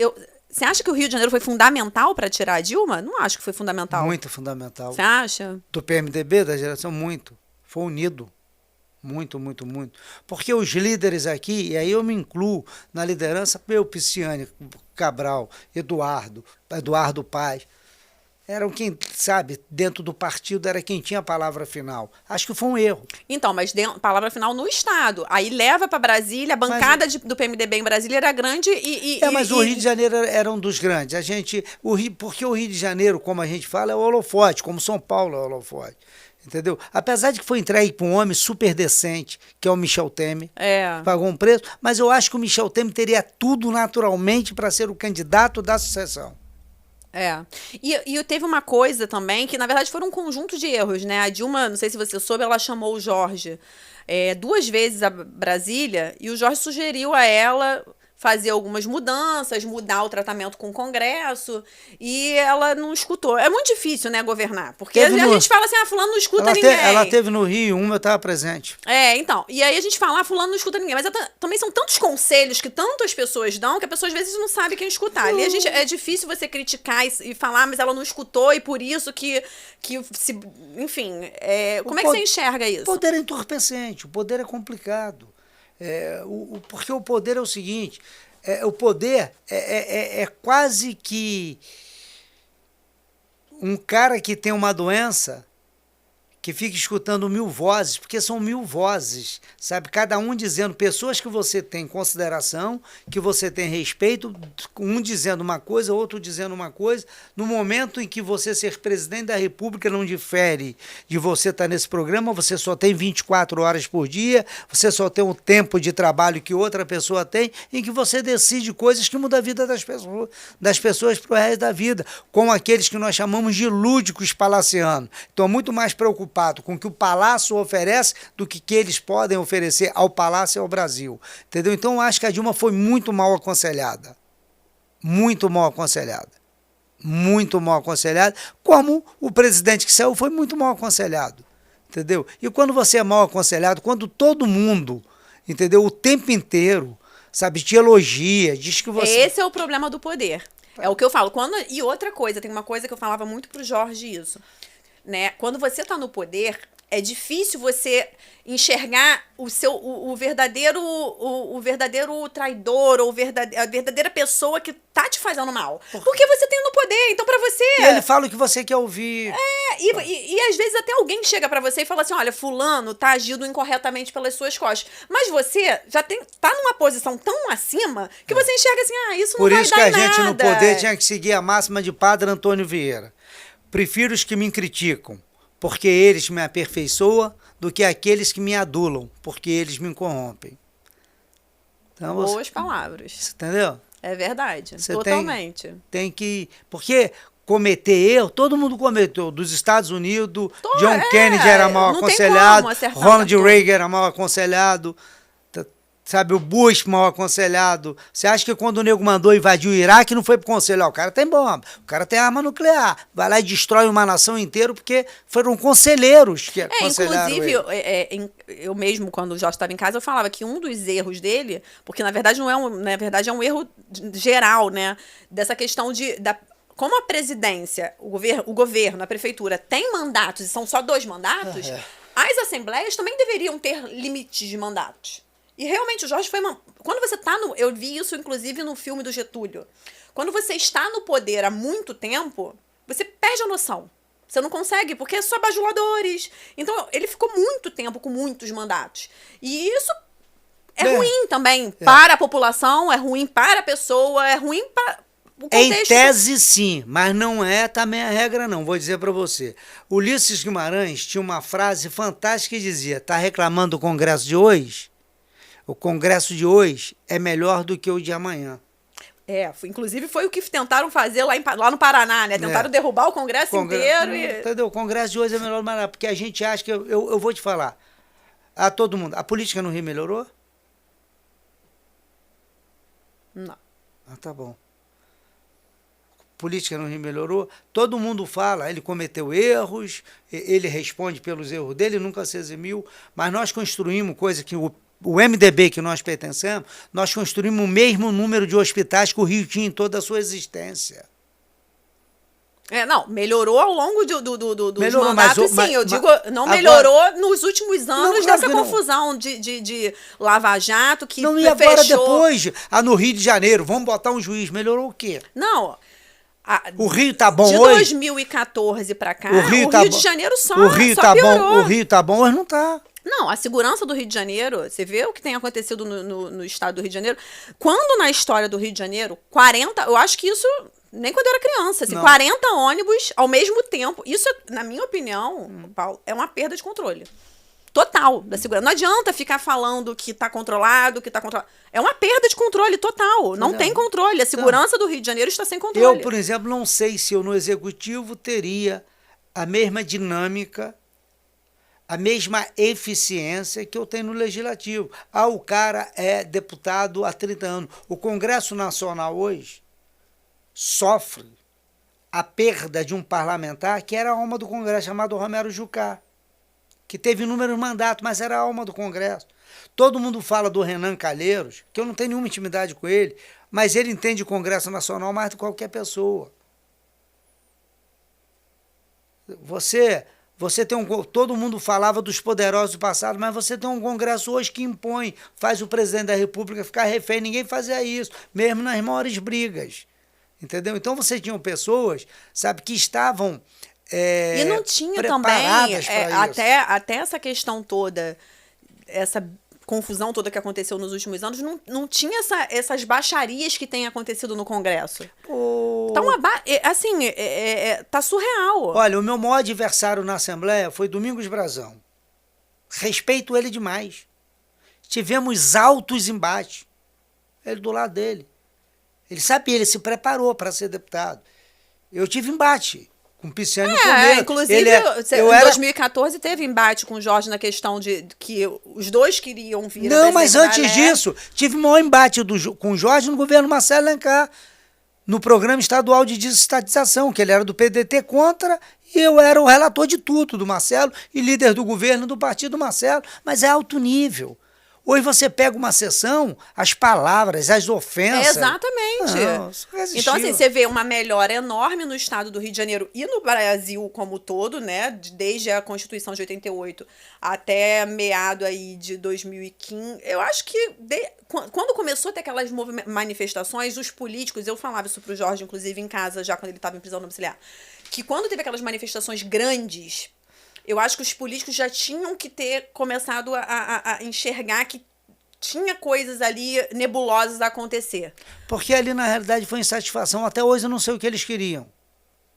Você acha que o Rio de Janeiro foi fundamental para tirar a Dilma? Não acho que foi fundamental. Muito fundamental. Você acha? Do PMDB, da geração, muito. Foi unido. Muito, muito, muito. Porque os líderes aqui, e aí eu me incluo na liderança, Pisciani, Cabral, Eduardo Paz, eram quem, sabe, dentro do partido era quem tinha a palavra final. Acho que foi um erro. Então, mas palavra final no Estado. Aí leva para Brasília, a bancada do PMDB em Brasília era grande mas o Rio de Janeiro era um dos grandes. Porque o Rio de Janeiro, como a gente fala, é o holofote, como São Paulo é o holofote. Entendeu? Apesar de que foi entregue para um homem super decente, que é o Michel Temer, pagou um preço, mas eu acho que o Michel Temer teria tudo naturalmente para ser o candidato da sucessão. E teve uma coisa também, que na verdade foram um conjunto de erros, né? A Dilma, não sei se você soube, ela chamou o Jorge 2 vezes a Brasília, e o Jorge sugeriu a ela fazer algumas mudanças, mudar o tratamento com o Congresso, e ela não escutou. É muito difícil, né, governar, porque a gente fala assim, fulano não escuta ninguém. Ela teve no Rio, eu estava presente. Então, e aí a gente fala, fulano não escuta ninguém, mas também são tantos conselhos que tantas pessoas dão, que a pessoa às vezes não sabe quem escutar. Ali é difícil você criticar e falar, mas ela não escutou, e por isso enfim, como é que você enxerga isso? O poder é entorpecente, o poder é complicado. Porque o poder é o seguinte, o poder é quase que um cara que tem uma doença que fica escutando 1000 vozes, porque são 1000 vozes, sabe? Cada um dizendo, pessoas que você tem consideração, que você tem respeito, um dizendo uma coisa, outro dizendo uma coisa. No momento em que você ser presidente da República não difere de você estar nesse programa, você só tem 24 horas por dia, você só tem o tempo de trabalho que outra pessoa tem, em que você decide coisas que mudam a vida das pessoas para o resto da vida, com aqueles que nós chamamos de lúdicos palacianos. Então, muito mais preocupado com o que o Palácio oferece do que eles podem oferecer ao Palácio e ao Brasil. Entendeu? Então, eu acho que a Dilma foi muito mal aconselhada. Muito mal aconselhada. Muito mal aconselhada, como o presidente que saiu foi muito mal aconselhado. Entendeu? E quando você é mal aconselhado, quando todo mundo, entendeu, o tempo inteiro, sabe, te elogia, diz que você... Esse é o problema do poder. É o que eu falo. E outra coisa, tem uma coisa que eu falava muito pro Jorge isso. Né? Quando você está no poder, é difícil você enxergar o verdadeiro traidor ou a verdadeira pessoa que tá te fazendo mal. Porque você tem no poder, então pra você... E ele fala o que você quer ouvir. E às vezes até alguém chega pra você e fala assim, olha, fulano tá agindo incorretamente pelas suas costas. Mas você já tá numa posição tão acima que você enxerga assim, isso não vai dar nada. Por isso que a gente no poder tinha que seguir a máxima de Padre Antônio Vieira. Prefiro os que me criticam, porque eles me aperfeiçoam, do que aqueles que me adulam, porque eles me corrompem. Então, boas palavras. Entendeu? É verdade, totalmente. Tem que... Porque cometer erro, todo mundo cometeu. Dos Estados Unidos, John Kennedy era mal aconselhado, Ronald Reagan era mal aconselhado, sabe, o Bush mal aconselhado. Você acha que quando o nego mandou invadir o Iraque não foi pro conselho? O cara tem bomba, o cara tem arma nuclear. Vai lá e destrói uma nação inteira porque foram conselheiros que aconselharam inclusive, eu mesmo, quando o Jorge estava em casa, eu falava que um dos erros dele, porque na verdade é um erro geral, né? Dessa questão como a presidência, o governo, a prefeitura tem mandatos e são só 2 mandatos, as assembleias também deveriam ter limites de mandatos. E realmente o Jorge foi quando você tá eu vi isso inclusive no filme do Getúlio. Quando você está no poder há muito tempo, você perde a noção. Você não consegue, porque é só bajuladores. Então, ele ficou muito tempo com muitos mandatos. E isso é ruim também para a população, é ruim para a pessoa, é ruim para o contexto. Em tese, sim, mas não é também a regra, não. Vou dizer para você. Ulisses Guimarães tinha uma frase fantástica que dizia, tá reclamando do Congresso de hoje? O Congresso de hoje é melhor do que o de amanhã. Inclusive foi o que tentaram fazer lá no Paraná, né? Tentaram derrubar o Congresso inteiro. Entendeu? O Congresso de hoje é melhor do que amanhã, porque a gente acha que... Eu vou te falar. A todo mundo. A política no Rio melhorou? Não. Tá bom. Política no Rio melhorou? Todo mundo fala, ele cometeu erros, ele responde pelos erros dele, nunca se eximiu, mas nós construímos coisa que o MDB que nós pertencemos, nós construímos o mesmo número de hospitais que o Rio tinha em toda a sua existência. Não, melhorou ao longo dos Melhorou, mandatos, sim. Eu digo, não melhorou agora, nos últimos anos dessa confusão de Lava Jato, que não, e agora depois, no Rio de Janeiro, vamos botar um juiz, melhorou o quê? Não, o Rio tá bom de hoje? 2014 para cá, o Rio de Janeiro só piorou. O Rio tá bom, hoje não tá. Não, a segurança do Rio de Janeiro, você vê o que tem acontecido no estado do Rio de Janeiro. Quando na história do Rio de Janeiro, 40, eu acho que isso, nem quando eu era criança, assim, 40 ônibus ao mesmo tempo, isso, na minha opinião, Paulo, é uma perda de controle. Total da segurança. Não adianta ficar falando que tá controlado, É uma perda de controle total. Não tem controle. A segurança do Rio de Janeiro está sem controle. Eu, por exemplo, não sei se eu no Executivo teria a mesma dinâmica, a mesma eficiência que eu tenho no Legislativo. O cara é deputado há 30 anos. O Congresso Nacional hoje sofre a perda de um parlamentar que era a alma do Congresso, chamado Romero Jucá, que teve inúmeros mandatos, mas era a alma do Congresso. Todo mundo fala do Renan Calheiros, que eu não tenho nenhuma intimidade com ele, mas ele entende o Congresso Nacional mais do que qualquer pessoa. Você tem todo mundo falava dos poderosos do passado, mas você tem um Congresso hoje que impõe, faz o presidente da República ficar refém, ninguém fazia isso, mesmo nas maiores brigas. Entendeu? Então você tinha pessoas, sabe, que estavam e não tinha também, até essa questão toda, essa confusão toda que aconteceu nos últimos anos, não tinha essas baixarias que têm acontecido no Congresso. Então, assim, tá surreal. Olha, o meu maior adversário na Assembleia foi Domingos Brazão. Respeito ele demais. Tivemos altos embates. Ele do lado dele. Ele sabia, ele se preparou para ser deputado. Eu tive embate com o Pisciano e com o Neto. Inclusive, em 2014 teve embate com o Jorge na questão de que os dois queriam vir. Não, mas antes disso, tive o maior embate com o Jorge no governo Marcelo Alencar, no programa estadual de desestatização, que ele era do PDT contra, e eu era o relator de tudo do Marcelo e líder do governo do partido Marcelo, mas é alto nível. Hoje você pega uma sessão, as palavras, as ofensas... Exatamente. Então, assim, você vê uma melhora enorme no estado do Rio de Janeiro e no Brasil como todo, né? Desde a Constituição de 88 até meado aí de 2015. Eu acho que quando começou a ter aquelas manifestações, os políticos, eu falava isso pro Jorge, inclusive, em casa, já quando ele estava em prisão domiciliar, que quando teve aquelas manifestações grandes... Eu acho que os políticos já tinham que ter começado a enxergar que tinha coisas ali nebulosas a acontecer. Porque ali, na realidade, foi insatisfação. Até hoje eu não sei o que eles queriam.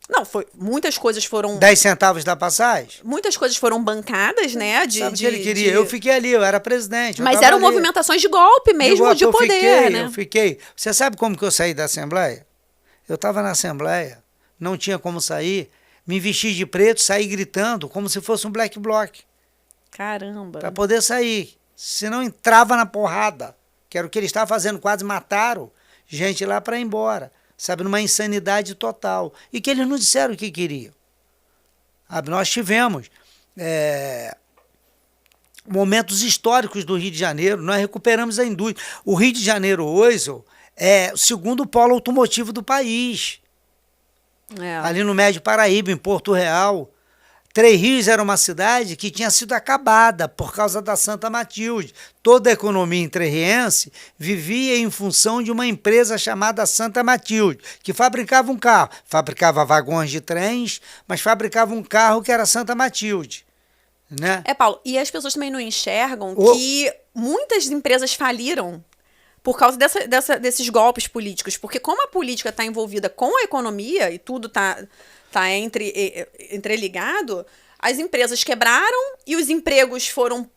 Não, muitas coisas foram... 10 centavos da passagem? Muitas coisas foram bancadas, né? Sabe o que ele queria? Eu fiquei ali, eu era presidente. Mas eram movimentações de golpe mesmo, de poder, né? Eu fiquei. Você sabe como que eu saí da Assembleia? Eu estava na Assembleia, não tinha como sair... Me vesti de preto, saí gritando, como se fosse um black bloc. Caramba. Para poder sair. Senão entrava na porrada, que era o que eles estavam fazendo, quase mataram gente lá para ir embora. Sabe, numa insanidade total. E que eles não disseram o que queriam. Nós tivemos momentos históricos do Rio de Janeiro, nós recuperamos a indústria. O Rio de Janeiro hoje é o segundo polo automotivo do país. Ali no Médio Paraíba, em Porto Real. Três Rios era uma cidade que tinha sido acabada por causa da Santa Matilde. Toda a economia entrerriense vivia em função de uma empresa chamada Santa Matilde, que fabricava um carro. Fabricava vagões de trens, mas fabricava um carro que era Santa Matilde. Né? Paulo, e as pessoas também não enxergam que muitas empresas faliram por causa desses golpes políticos. Porque como a política está envolvida com a economia e tudo está entreligado, as empresas quebraram e os empregos foram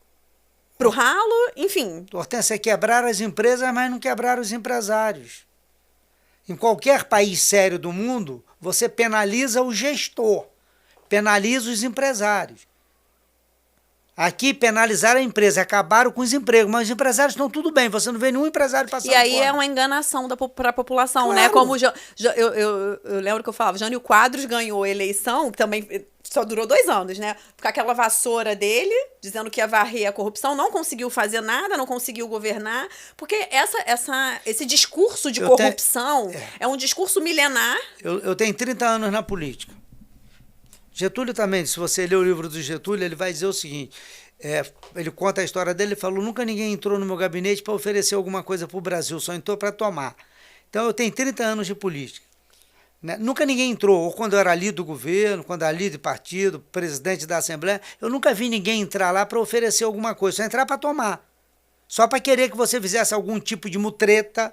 pro ralo, enfim. Hortência, quebraram as empresas, mas não quebraram os empresários. Em qualquer país sério do mundo, você penaliza o gestor, penaliza os empresários. Aqui penalizaram a empresa, acabaram com os empregos, mas os empresários estão tudo bem, você não vê nenhum empresário passando E aí fome. é uma enganação para a população, Claro. né? Como eu lembro que eu falava, Jânio Quadros ganhou a eleição, que também só durou 2 anos, né? Com aquela vassoura dele, dizendo que ia varrer a corrupção, não conseguiu fazer nada, não conseguiu governar, porque esse discurso de corrupção é um discurso milenar. Eu tenho 30 anos na política. Getúlio também, se você ler o livro do Getúlio, ele vai dizer o seguinte, ele conta a história dele, ele falou, nunca ninguém entrou no meu gabinete para oferecer alguma coisa para o Brasil, só entrou para tomar. Então eu tenho 30 anos de política. Né? Nunca ninguém entrou, ou quando eu era líder do governo, quando eu era líder de partido, presidente da Assembleia, eu nunca vi ninguém entrar lá para oferecer alguma coisa, só entrar para tomar. Só para querer que você fizesse algum tipo de mutreta,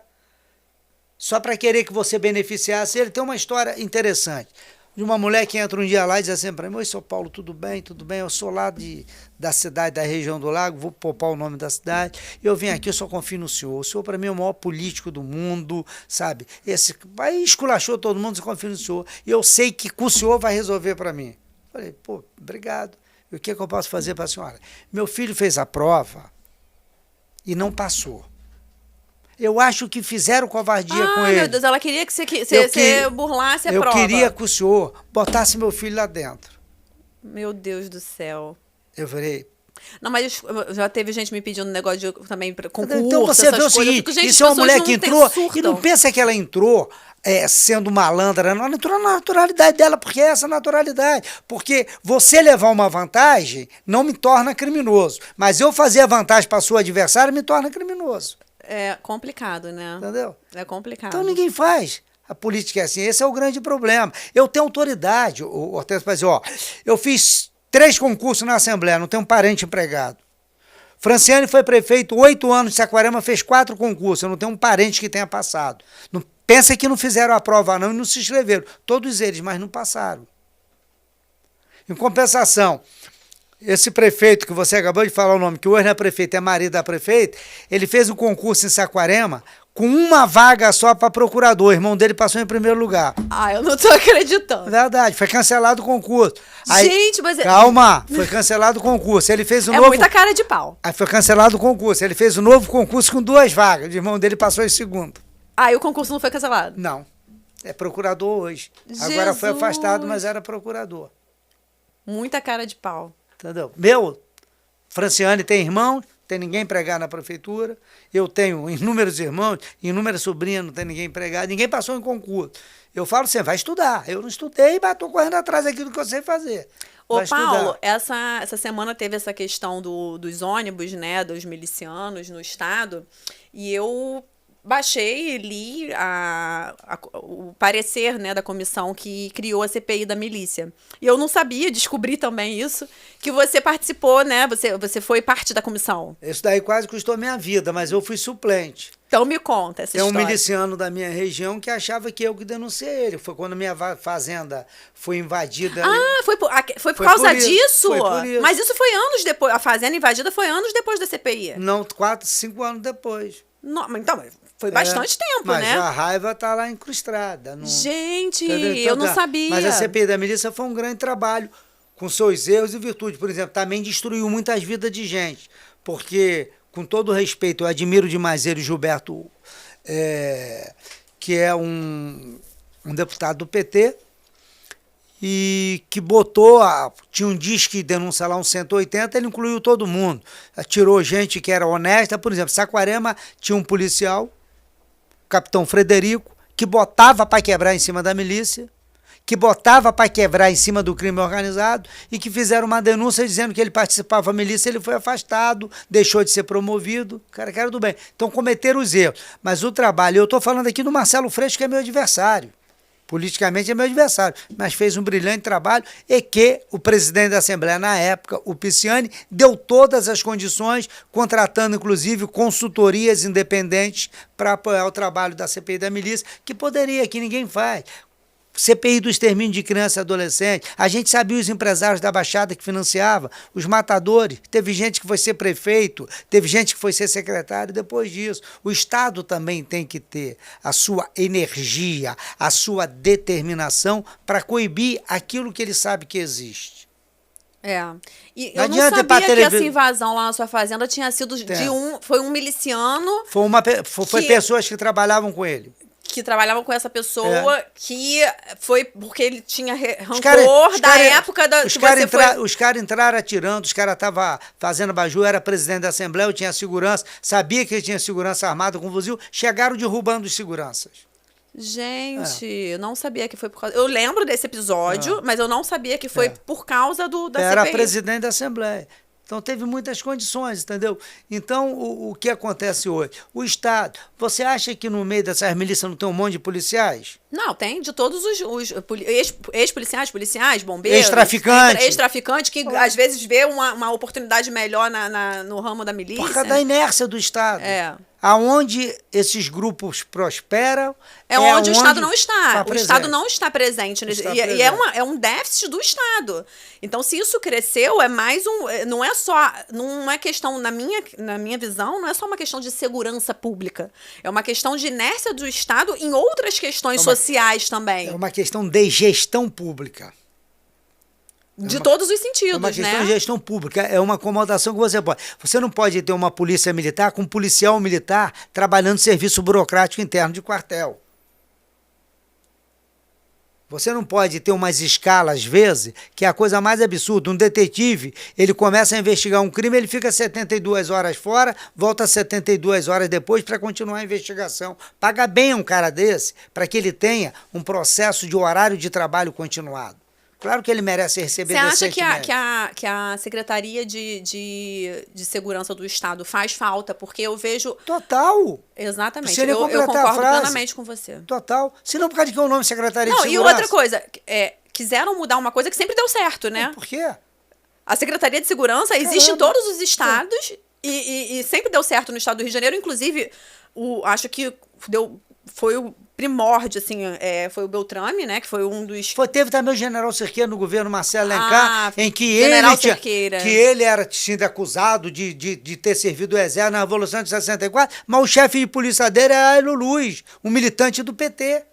só para querer que você beneficiasse. Ele tem uma história interessante. De uma mulher que entra um dia lá e diz assim para mim, oi, São Paulo, tudo bem, eu sou lá da cidade, da região do Lago, vou poupar o nome da cidade, eu vim aqui, eu só confio no senhor, o senhor para mim é o maior político do mundo, sabe, aí esculachou todo mundo, eu confio no senhor, e eu sei que com o senhor vai resolver para mim. Falei, pô, obrigado, e o que eu posso fazer para a senhora? Meu filho fez a prova e não passou. Eu acho que fizeram covardia com ele. Meu Deus, ela queria que você burlasse a prova. Eu queria que o senhor botasse meu filho lá dentro. Meu Deus do céu. Eu falei... Não, mas já teve gente me pedindo um negócio de também concurso, então você vê o seguinte, isso é uma mulher que entrou e não pensa que ela entrou sendo malandra, não, ela entrou na naturalidade dela, porque é essa naturalidade. Porque você levar uma vantagem não me torna criminoso, mas eu fazer a vantagem para sua adversária me torna criminoso. É complicado, né? Entendeu? É complicado. Então ninguém faz. A política é assim, esse é o grande problema. Eu tenho autoridade, o Hortêncio vai dizer, ó, eu fiz 3 concursos na Assembleia, não tenho um parente empregado. Franciane foi prefeito 8 anos de Saquarema, fez 4 concursos, eu não tenho um parente que tenha passado. Não, pensa que não fizeram a prova não e não se inscreveram. Todos eles, mas não passaram. Em compensação, esse prefeito que você acabou de falar o nome, que hoje não é prefeito, é marido da prefeita, ele fez um concurso em Saquarema com uma vaga só para procurador. O irmão dele passou em primeiro lugar. Eu não tô acreditando. Verdade, foi cancelado o concurso. Aí, gente, mas... Calma, foi cancelado o concurso. Ele fez novo... muita cara de pau. Aí foi cancelado o concurso. Ele fez um novo concurso com 2 vagas. O irmão dele passou em segundo. E o concurso não foi cancelado? Não. É procurador hoje. Jesus. Agora foi afastado, mas era procurador. Muita cara de pau. Entendeu? Franciane tem irmão, tem ninguém empregado na prefeitura. Eu tenho inúmeros irmãos, inúmeras sobrinhas, não tem ninguém empregado. Ninguém passou em concurso. Eu falo, você vai estudar. Eu não estudei, mas estou correndo atrás daquilo que eu sei fazer. Ô, Paulo, essa semana teve essa questão dos ônibus, né, dos milicianos no estado, e eu baixei e li o parecer, né, da comissão que criou a CPI da milícia. E eu não sabia, descobri também isso, que você participou, né? Você foi parte da comissão. Isso daí quase custou minha vida, mas eu fui suplente. Então me conta essa história. Tem um miliciano da minha região que achava que eu que denunciei ele. Foi quando minha fazenda foi invadida. Foi por causa disso? Foi por isso. Mas isso foi anos depois. A fazenda invadida foi anos depois da CPI. Não, 4, 5 anos depois. Não, então, foi bastante tempo, mas né? Mas a raiva tá lá incrustada. Gente, então, eu não sabia. Mas a CPI da milícia foi um grande trabalho, com seus erros e virtudes. Por exemplo, também destruiu muitas vidas de gente. Porque, com todo respeito, eu admiro demais ele, Gilberto, que é um deputado do PT, e que tinha um disque denúncia lá, um 180, ele incluiu todo mundo. Tirou gente que era honesta. Por exemplo, Saquarema tinha um policial, o capitão Frederico, que botava para quebrar em cima da milícia, que botava para quebrar em cima do crime organizado, e que fizeram uma denúncia dizendo que ele participava da milícia, ele foi afastado, deixou de ser promovido, cara do bem. Então cometeram os erros. Mas o trabalho, eu estou falando aqui do Marcelo Freixo, que é meu adversário. Politicamente é meu adversário, mas fez um brilhante trabalho e que o presidente da Assembleia, na época, o Pisciani, deu todas as condições, contratando, inclusive, consultorias independentes para apoiar o trabalho da CPI da milícia, que poderia, que ninguém faz. CPI do extermínio de criança e adolescente, a gente sabia os empresários da Baixada que financiavam, os matadores, teve gente que foi ser prefeito, teve gente que foi ser secretário depois disso. O Estado também tem que ter a sua energia, a sua determinação para coibir aquilo que ele sabe que existe. É. E Não eu não adianta ir pra sabia que essa televisão. invasão lá na sua fazenda tinha sido foi um miliciano Foi que pessoas que trabalhavam com ele. que trabalhava com essa pessoa, que foi porque ele tinha Os rancor da época da os que cara você foi... os caras entraram atirando, os caras estavam fazendo baju, era presidente da Assembleia, eu tinha segurança, sabia que ele tinha segurança armada com fuzil, chegaram derrubando os seguranças. Gente, eu não sabia que foi por causa... Eu lembro desse episódio, mas eu não sabia que foi por causa da Era CPI. presidente da Assembleia. Então teve muitas condições, entendeu? Então o que acontece hoje? O Estado, você acha que no meio dessas milícias não tem um monte de policiais? Não, tem de todos os ex-policiais, policiais, bombeiros... Ex-traficante. Ex-traficante que às vezes vê uma oportunidade melhor no ramo da milícia. Por causa da inércia do Estado. Aonde esses grupos prosperam é onde o Estado não está. O presente. Estado não está presente. E é um déficit do Estado. Então, se isso cresceu, é mais não é questão, na minha visão, não é só uma questão de segurança pública. É uma questão de inércia do Estado em outras questões sociais também. É uma questão de gestão pública. De todos os sentidos, é uma questão né? de gestão pública, é uma acomodação que você pode. Você não pode ter uma polícia militar com um policial militar trabalhando serviço burocrático interno de quartel. Você não pode ter umas escalas, às vezes, que é a coisa mais absurda. Um detetive, ele começa a investigar um crime, ele fica 72 horas fora, volta 72 horas depois para continuar a investigação. Paga bem um cara desse para que ele tenha um processo de horário de trabalho continuado. Claro que ele merece receber decentemente. Você acha que a Secretaria de Segurança do Estado faz falta? Porque eu vejo... Total. Exatamente. Eu concordo plenamente com você. Total. Se não por causa de que é o nome Secretaria de Segurança. E outra coisa, quiseram mudar uma coisa que sempre deu certo, né? Por quê? A Secretaria de Segurança existe em todos os estados e sempre deu certo no estado do Rio de Janeiro. Inclusive, acho que foi o primórdio, assim, foi o Beltrame, né, que foi um dos... Teve também o general Cerqueira no governo Marcelo Alencar, em que ele era sido acusado de ter servido o exército na Revolução de 64, mas o chefe de polícia dele era Ailo Luz, um militante do PT.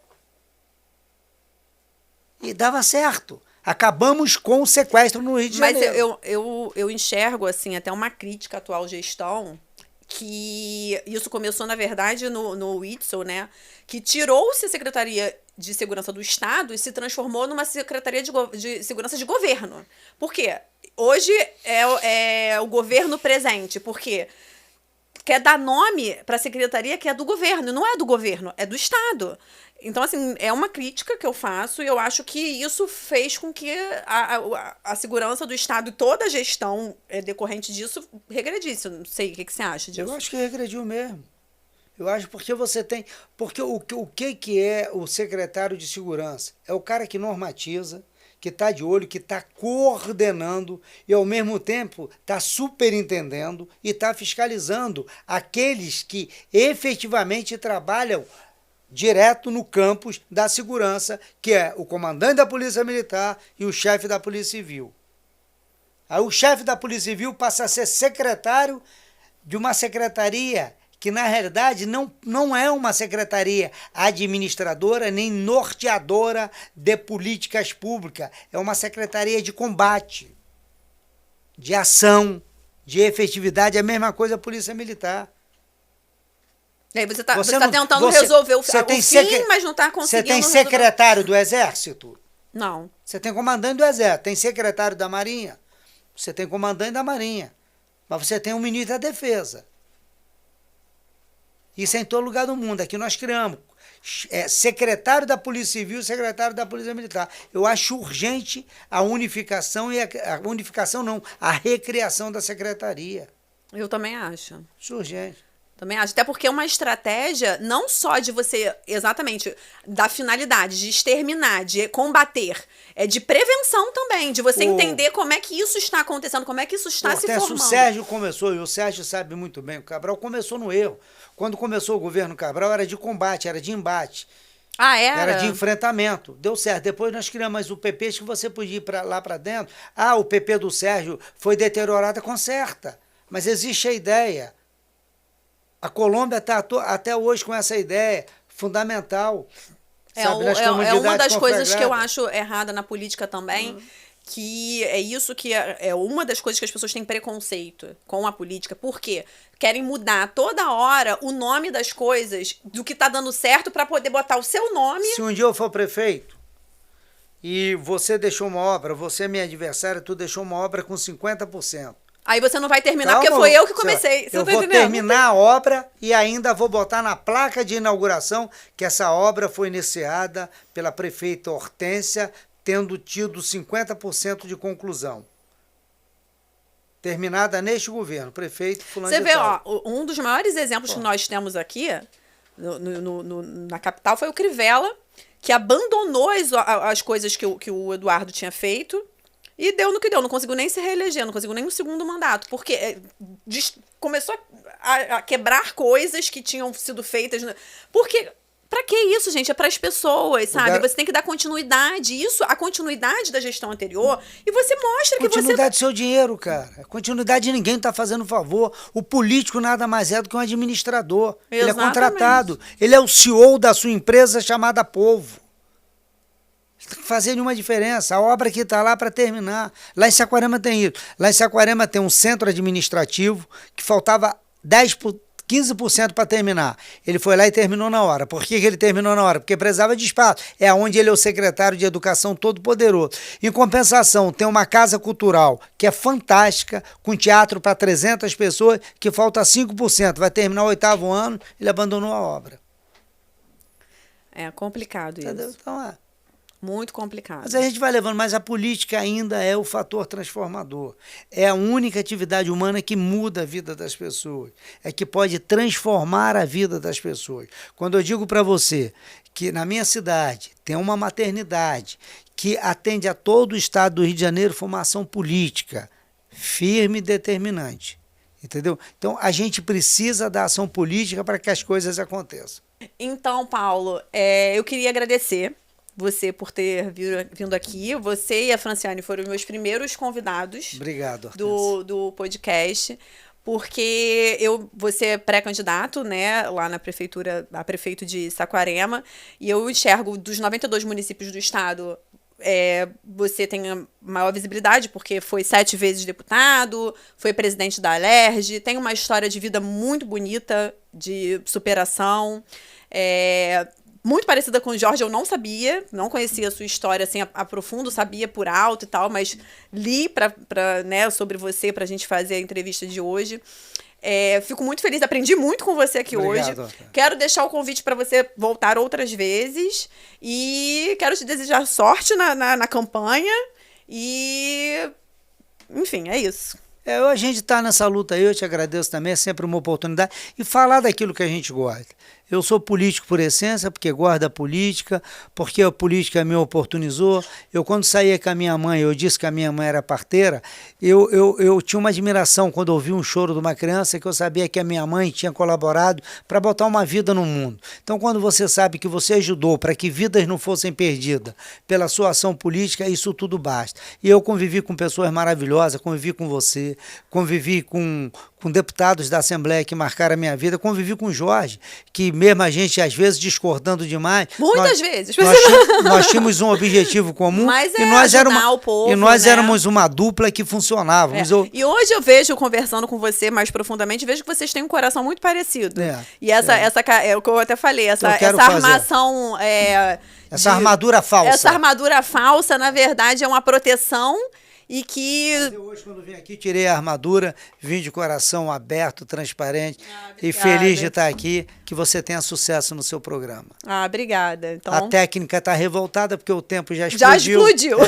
E dava certo. Acabamos com o sequestro no Rio de Janeiro. Mas eu enxergo, assim, até uma crítica à atual gestão, que isso começou, na verdade, no Witzel, né? Que tirou-se a Secretaria de Segurança do Estado e se transformou numa Secretaria de Segurança de Governo. Por quê? Hoje é o governo presente, porque quer dar nome para a secretaria que é do governo. Não é do governo, é do Estado. Então, assim, é uma crítica que eu faço e eu acho que isso fez com que a segurança do Estado e toda a gestão decorrente disso regredisse. Eu não sei, o que você acha disso? Eu acho que regrediu mesmo. Eu acho porque você tem... Porque o que é o secretário de segurança? É o cara que normatiza, que está de olho, que está coordenando e, ao mesmo tempo, está superintendendo e está fiscalizando aqueles que efetivamente trabalham direto no campus da segurança, que é o comandante da Polícia Militar e o chefe da Polícia Civil. Aí o chefe da Polícia Civil passa a ser secretário de uma secretaria que, na realidade, não é uma secretaria administradora nem norteadora de políticas públicas. É uma secretaria de combate, de ação, de efetividade. É a mesma coisa a Polícia Militar. E aí você está tentando resolver o fim, mas não está conseguindo. Você tem secretário do Exército? Não. Você tem comandante do Exército, tem secretário da Marinha, você tem comandante da Marinha, mas você tem um ministro da Defesa. Isso é em todo lugar do mundo. Aqui nós criamos secretário da Polícia Civil e secretário da Polícia Militar. Eu acho urgente a unificação a recriação da secretaria. Eu também acho. Isso é urgente. Também acho. Até porque é uma estratégia não só de você, exatamente, da finalidade, de exterminar, de combater, é de prevenção também, de você entender como é que isso está acontecendo, como é que isso está se formando. O Sérgio começou, e o Sérgio sabe muito bem, o Cabral começou no erro. Quando começou o governo Cabral era de combate, era de embate. Ah, era? Era de enfrentamento. Deu certo. Depois nós criamos o PP que você podia ir lá para dentro. O PP do Sérgio foi deteriorado, conserta. Mas existe a ideia. A Colômbia está até hoje com essa ideia fundamental. É uma das coisas que eu acho errada na política também, que é isso que é uma das coisas que as pessoas têm preconceito com a política. Por quê? Querem mudar toda hora o nome das coisas, do que tá dando certo, para poder botar o seu nome. Se um dia eu for prefeito e você deixou uma obra, você é minha adversária, tu deixou uma obra com 50%. Aí você não vai terminar, Calma, porque foi eu que comecei. Você eu tá vou entendendo? terminar a obra e ainda vou botar na placa de inauguração que essa obra foi iniciada pela prefeita Hortência, tendo tido 50% de conclusão. Terminada neste governo, prefeito fulano Você de vê, tal. ó, um dos maiores exemplos que nós temos aqui na capital foi o Crivella, que abandonou as coisas que o Eduardo tinha feito e deu no que deu. Não conseguiu nem se reeleger, não conseguiu nem um segundo mandato, porque começou a quebrar coisas que tinham sido feitas. Porque... Pra que isso, gente? É pras pessoas, sabe? Você tem que dar continuidade. Isso, a continuidade da gestão anterior. E você mostra que você... Continuidade do seu dinheiro, cara. A continuidade de ninguém tá fazendo favor. O político nada mais é do que um administrador. Exatamente. Ele é contratado. Ele é o CEO da sua empresa chamada Povo. Não tem que fazer nenhuma diferença. A obra que está lá para terminar. Lá em Saquarema tem isso. Lá em Saquarema tem um centro administrativo que faltava 15% para terminar. Ele foi lá e terminou na hora. Por que ele terminou na hora? Porque precisava de espaço. É onde ele é o secretário de Educação todo poderoso. Em compensação, tem uma casa cultural que é fantástica, com teatro para 300 pessoas, que falta 5%. Vai terminar o 8º ano, ele abandonou a obra. É complicado isso. Entendeu? Então muito complicado. Mas a gente vai levando, mas a política ainda é o fator transformador. É a única atividade humana que muda a vida das pessoas. É que pode transformar a vida das pessoas. Quando eu digo para você que na minha cidade tem uma maternidade que atende a todo o estado do Rio de Janeiro, foi uma ação política firme e determinante. Entendeu? Então a gente precisa da ação política para que as coisas aconteçam. Então, Paulo, eu queria agradecer você por ter vindo aqui. Você e a Franciane foram meus primeiros convidados. Obrigado, do podcast, porque você é pré-candidato, né, lá na prefeitura, a prefeito de Saquarema, e eu enxergo dos 92 municípios do estado, você tem a maior visibilidade, porque foi 7 vezes deputado, foi presidente da Alerj, tem uma história de vida muito bonita, de superação, muito parecida com o Jorge. Eu não sabia, não conhecia a sua história assim a profundo, sabia por alto e tal, mas li né, sobre você pra gente fazer a entrevista de hoje. Fico muito feliz, aprendi muito com você aqui Obrigado, hoje. Quero deixar o convite para você voltar outras vezes e quero te desejar sorte na campanha e, enfim, é isso. A gente está nessa luta aí, eu te agradeço também, é sempre uma oportunidade. E falar daquilo que a gente gosta. Eu sou político por essência, porque gosto da política, porque a política me oportunizou. Eu, quando saía com a minha mãe, eu disse que a minha mãe era parteira, eu tinha uma admiração quando ouvi um choro de uma criança, que eu sabia que a minha mãe tinha colaborado para botar uma vida no mundo. Então, quando você sabe que você ajudou para que vidas não fossem perdidas pela sua ação política, isso tudo basta. E eu convivi com pessoas maravilhosas, convivi com você, convivi com deputados da Assembleia que marcaram a minha vida, convivi com o Jorge, que mesmo a gente, às vezes, discordando demais... Muitas vezes. Nós tínhamos um objetivo comum. Mas e nós nós éramos uma dupla que funcionava. E hoje eu vejo, conversando com você mais profundamente, vejo que vocês têm um coração muito parecido. E é o que eu até falei, essa armação... essa armadura falsa. Essa armadura falsa, na verdade, é uma proteção... E que... Eu hoje, quando vim aqui, tirei a armadura, vim de coração aberto, transparente e feliz de estar aqui, que você tenha sucesso no seu programa. Obrigada. Então... A técnica está revoltada porque o tempo já explodiu. Já explodiu.